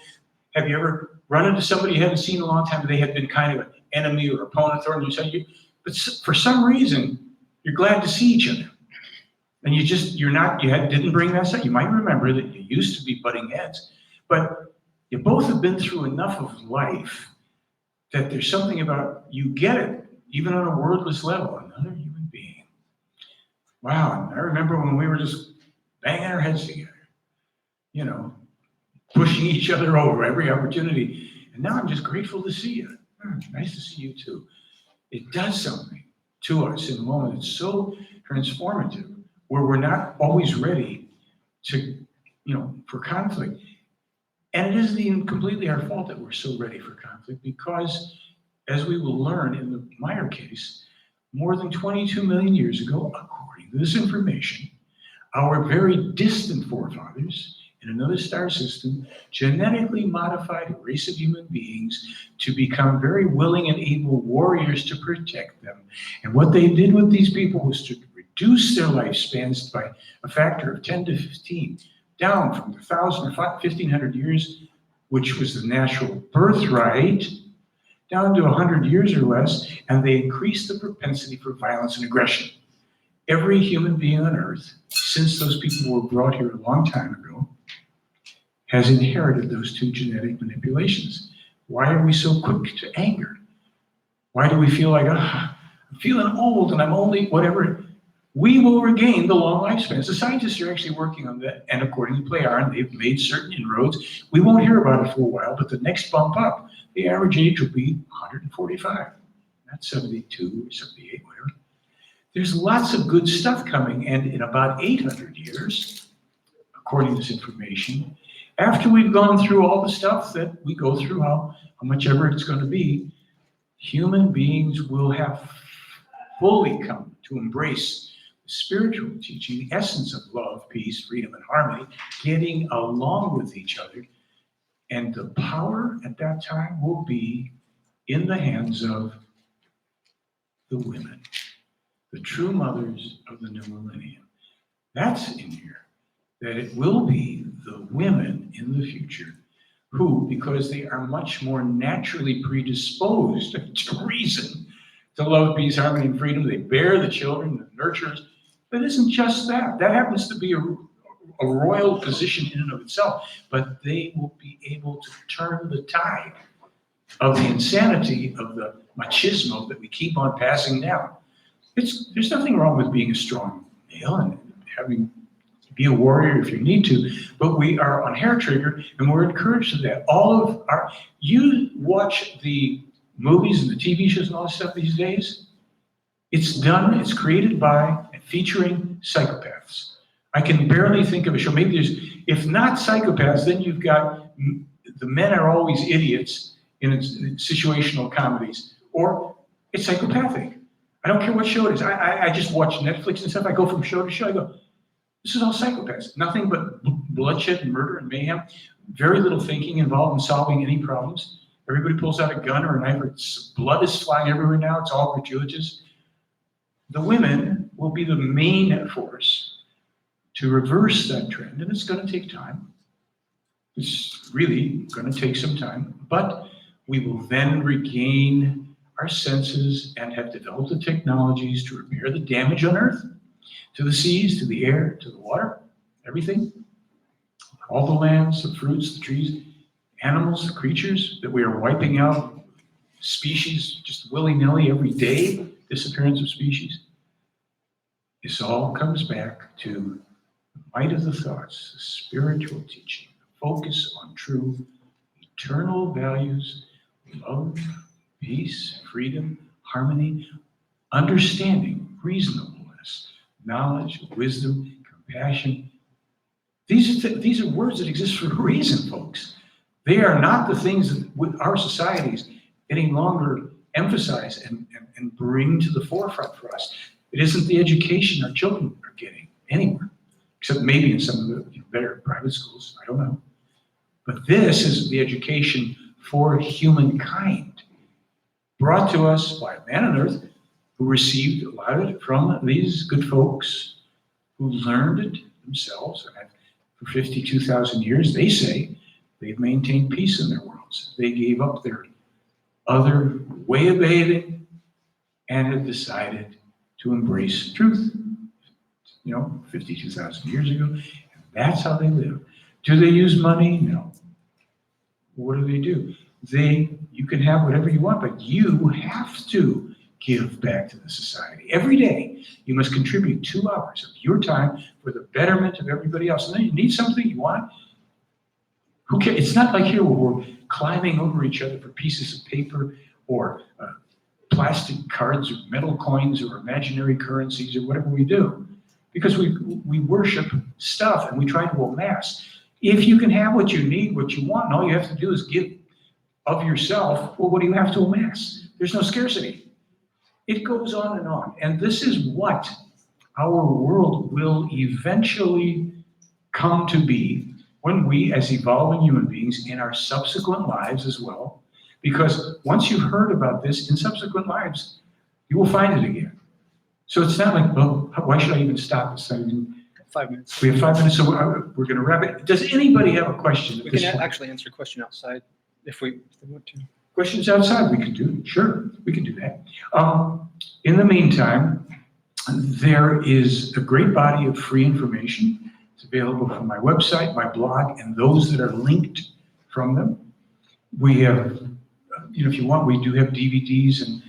[SPEAKER 1] Have you ever run into somebody you hadn't seen in a long time, but they had been kind of an enemy or opponent, or you say, but for some reason, you're glad to see each other. And you didn't bring that up. You might remember that you used to be butting heads, but you both have been through enough of life that there's something about, you get it, even on a wordless level, another human being. Wow, and I remember when we were just banging our heads together, pushing each other over every opportunity. And now I'm just grateful to see you. Nice to see you too. It does something to us in the moment. It's so transformative, where we're not always ready to, for conflict. And it isn't even completely our fault that we're so ready for conflict, because as we will learn in the Meier case, more than 22 million years ago, according to this information, our very distant forefathers in another star system genetically modified a race of human beings to become very willing and able warriors to protect them. And what they did with these people was to reduce their lifespans by a factor of 10 to 15, down from the 1,000 or 1,500 years, which was the natural birthright, down to 100 years or less, and they increased the propensity for violence and aggression. Every human being on Earth, since those people were brought here a long time ago, has inherited those two genetic manipulations. Why are we so quick to anger? Why do we feel like, I'm feeling old and I'm only whatever? We will regain the long lifespans. The scientists are actually working on that, and according to Play-Arn, they've made certain inroads. We won't hear about it for a while, but the next bump up, the average age will be 145, not 72 or 78, whatever. There's lots of good stuff coming, and in about 800 years, according to this information, after we've gone through all the stuff that we go through, how much ever it's going to be, human beings will have fully come to embrace the spiritual teaching, the essence of love, peace, freedom, and harmony, getting along with each other. And the power at that time will be in the hands of the women, the true mothers of the new millennium. That's in here, that it will be the women in the future who, because they are much more naturally predisposed to reason, to love, peace, harmony, and freedom, they bear the children, the nurturers. But it isn't just that. That happens to be a royal position in and of itself, but they will be able to turn the tide of the insanity of the machismo that we keep on passing down. There's nothing wrong with being a strong male and be a warrior if you need to, but we are on hair trigger and we're encouraged to that. You watch the movies and the TV shows and all this stuff these days, it's created by and featuring psychopaths. I can barely think of a show. Maybe if not psychopaths, then you've got the men are always idiots in situational comedies, or it's psychopathic. I don't care what show it is. I just watch Netflix and stuff. I go from show to show. I go, this is all psychopaths. Nothing but bloodshed and murder and mayhem. Very little thinking involved in solving any problems. Everybody pulls out a gun or a knife. Blood is flying everywhere now. It's all gratuitous. The women will be the main force to reverse that trend, and it's going to take time. It's really going to take some time, but we will then regain our senses and have developed the technologies to repair the damage on Earth, to the seas, to the air, to the water, everything. All the lands, the fruits, the trees, animals, the creatures that we are wiping out, species just willy-nilly every day, disappearance of species. This all comes back to the might of the thoughts, the spiritual teaching, the focus on true eternal values, love, peace, freedom, harmony, understanding, reasonableness, knowledge, wisdom, compassion. These are words that exist for a reason, folks. They are not the things that with our societies any longer emphasize and bring to the forefront for us. It isn't the education our children are getting anywhere, except maybe in some of the better private schools, I don't know. But this is the education for humankind, brought to us by a man on earth who received a lot of it from these good folks who learned it themselves. And for 52,000 years, they say they've maintained peace in their worlds. They gave up their other way of behaving and have decided to embrace truth. 52,000 years ago. And that's how they live. Do they use money? No. What do? You can have whatever you want, but you have to give back to the society. Every day, you must contribute 2 hours of your time for the betterment of everybody else. And then you need something you want. Who cares? It's not like here where we're climbing over each other for pieces of paper or plastic cards or metal coins or imaginary currencies or whatever we do. Because we worship stuff and we try to amass. If you can have what you need, what you want, and all you have to do is give of yourself, well, what do you have to amass? There's no scarcity. It goes on and on. And this is what our world will eventually come to be when we, as evolving human beings, in our subsequent lives as well, because once you've heard about this in subsequent lives, you will find it again. So it's not like, well, why should I even stop this?
[SPEAKER 4] 5 minutes.
[SPEAKER 1] We have 5 minutes, so we're going to wrap it. Does anybody have a question?
[SPEAKER 4] We can actually answer a question outside if we want to.
[SPEAKER 1] Questions outside, we can do. Sure, we can do that. In the meantime, there is a great body of free information. It's available from my website, my blog, and those that are linked from them. We have, if you want, we do have DVDs, and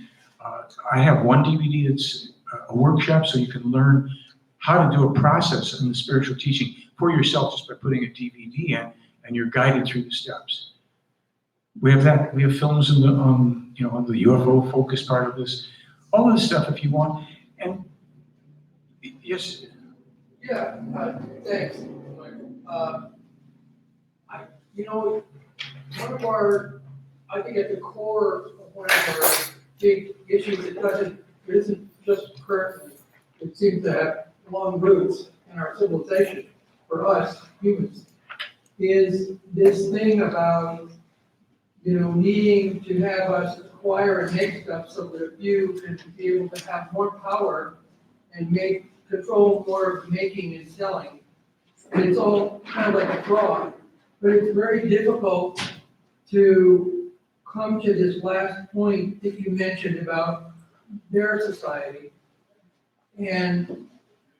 [SPEAKER 1] I have one DVD that's a workshop, so you can learn how to do a process in the spiritual teaching for yourself just by putting a DVD in, and you're guided through the steps. We have that. We have films in the, on the UFO focus part of this. All of this stuff, if you want. And yes.
[SPEAKER 5] Yeah, thanks. One of our, I think at the core of one of our big issues, it isn't just currently, it seems to have long roots in our civilization, for us humans, is this thing about, needing to have us acquire and make stuff so that a few can be able to have more power and control more of making and selling. And it's all kind of like a fraud, but it's very difficult to come to this last point that you mentioned about their society. And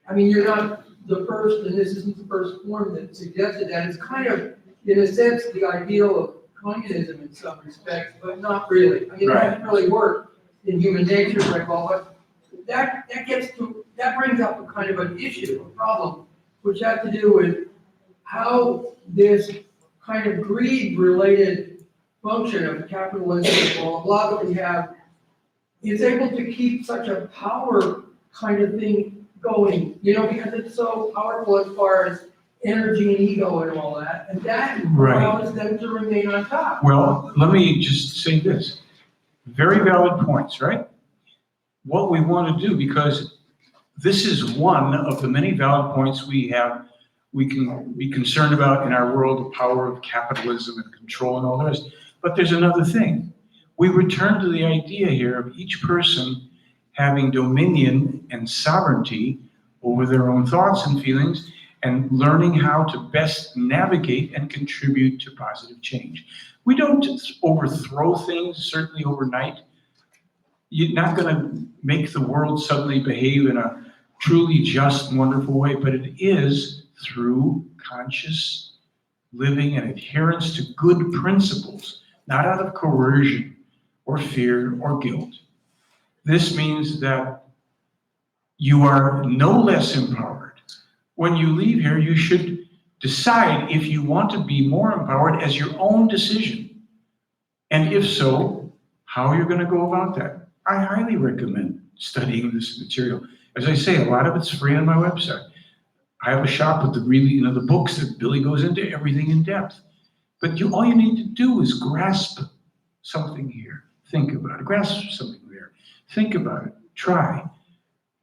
[SPEAKER 5] I mean, you're not the first, and this isn't the first form that suggested that. It's kind of, in a sense, the ideal of communism in some respects, but not really. I mean, It doesn't really work in human nature very well, but that brings up a kind of an issue, a problem, which has to do with how this kind of greed-related function of capitalism, blah, blah, that we have, is able to keep such a power kind of thing going, because it's so powerful as far as energy and ego and all that, and that allows them to remain on top.
[SPEAKER 1] Well, let me just say this. Very valid points, right? What we want to do, because this is one of the many valid points we can be concerned about in our world, the power of capitalism and control and all the rest. But there's another thing. We return to the idea here of each person having dominion and sovereignty over their own thoughts and feelings, and learning how to best navigate and contribute to positive change. We don't overthrow things, certainly overnight. You're not going to make the world suddenly behave in a truly just and wonderful way, but it is through conscious living and adherence to good principles, not out of coercion or fear or guilt. This means that you are no less empowered. When you leave here, you should decide if you want to be more empowered as your own decision. And if so, how you're gonna go about that. I highly recommend studying this material. As I say, a lot of it's free on my website. I have a shop with the really, the books that Billy goes into everything in depth. But all you need to do is grasp something here. Think about it. Grasp something there. Think about it. Try.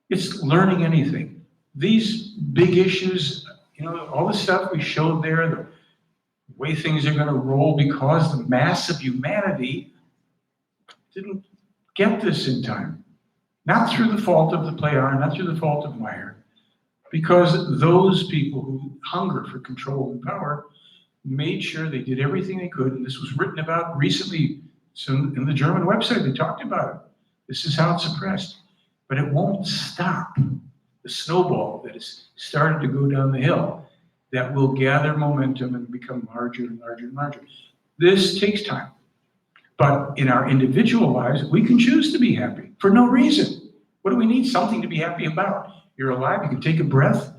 [SPEAKER 1] It's learning anything. These big issues, all the stuff we showed there, the way things are going to roll because the mass of humanity didn't get this in time. Not through the fault of the player, not through the fault of Meier, because those people who hunger for control and power made sure they did everything they could, and this was written about recently. So in the German website, they talked about it. This is how it's suppressed. But it won't stop the snowball that has started to go down the hill that will gather momentum and become larger and larger and larger. This takes time. But in our individual lives, we can choose to be happy for no reason. What do we need something to be happy about? You're alive, you can take a breath.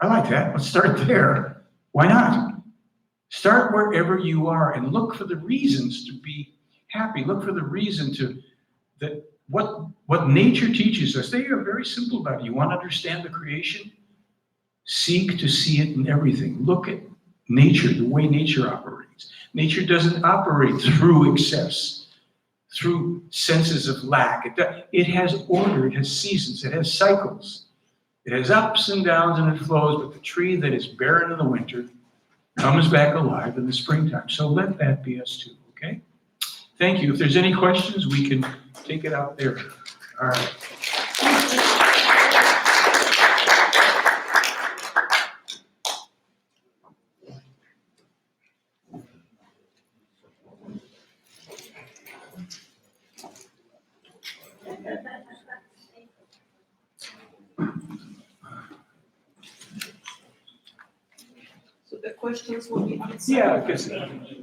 [SPEAKER 1] I like that. Let's start there. Why not? Start wherever you are and look for the reasons to be happy. Look for the reason that what nature teaches us. They are very simple about it. You want to understand the creation? Seek to see it in everything. Look at nature, the way nature operates. Nature doesn't operate through excess, through senses of lack. It has order, it has seasons, it has cycles. It has ups and downs and it flows, but the tree that is barren in the winter comes back alive in the springtime. So let that be us too, okay? Thank you. If there's any questions, we can take it out there. All right.
[SPEAKER 6] So the questions will be answered.
[SPEAKER 1] Yeah, because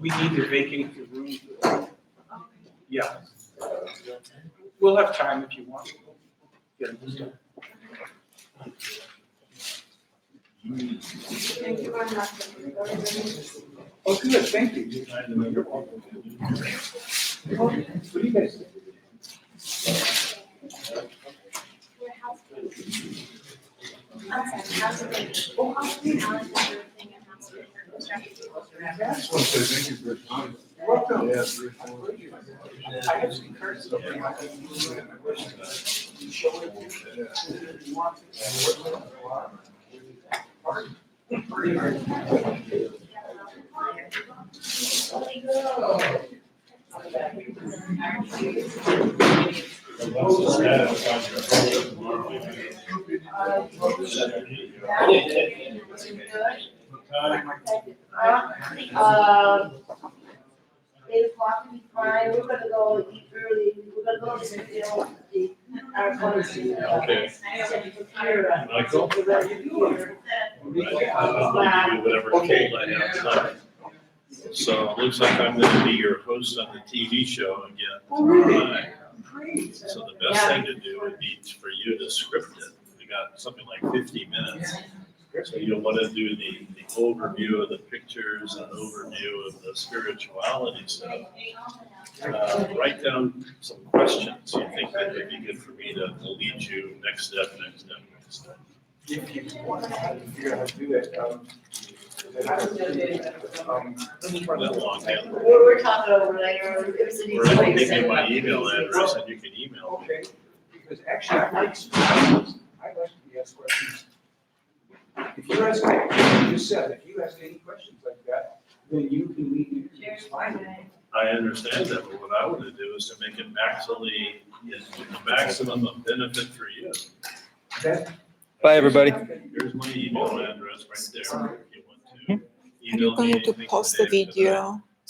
[SPEAKER 1] we need to vacate the room. Yeah. We'll have time if you want. Yeah.
[SPEAKER 6] Thank you very much.
[SPEAKER 1] Oh, good, thank you. You're welcome. What do you guys think? Welcome.
[SPEAKER 7] Yes.
[SPEAKER 1] I have some cards.
[SPEAKER 8] Eight o'clock will be fine, we're gonna go eat early, we're gonna go to our function.
[SPEAKER 7] Okay. Michael? Whatever cold I have tonight. So it looks like I'm gonna be your host on the TV show again. So the best thing to do would be for you to script it. We got something like 50 minutes. So you'll want to do the overview of the pictures and overview of the spirituality stuff. Write down some questions you think that would be good for me to lead you next step.
[SPEAKER 1] If you want to figure out how to do that,
[SPEAKER 7] Run that long, man.
[SPEAKER 8] We're talking over later, it was an easy
[SPEAKER 7] Or I
[SPEAKER 8] way
[SPEAKER 7] can
[SPEAKER 8] to
[SPEAKER 7] give
[SPEAKER 8] set
[SPEAKER 7] you
[SPEAKER 8] it
[SPEAKER 7] my
[SPEAKER 8] up.
[SPEAKER 7] email address and you can email me.
[SPEAKER 1] okay, because actually I'd like to be asked questions. If you ask, like you just said, if you ask any questions like that, then you can lead me to explain it.
[SPEAKER 7] I understand that, but what I want to do is to make it maximally, the maximum of benefit for you.
[SPEAKER 1] That-
[SPEAKER 4] Bye, everybody.
[SPEAKER 7] Here's my email address right there if you want to.
[SPEAKER 9] Are you going to pause the video?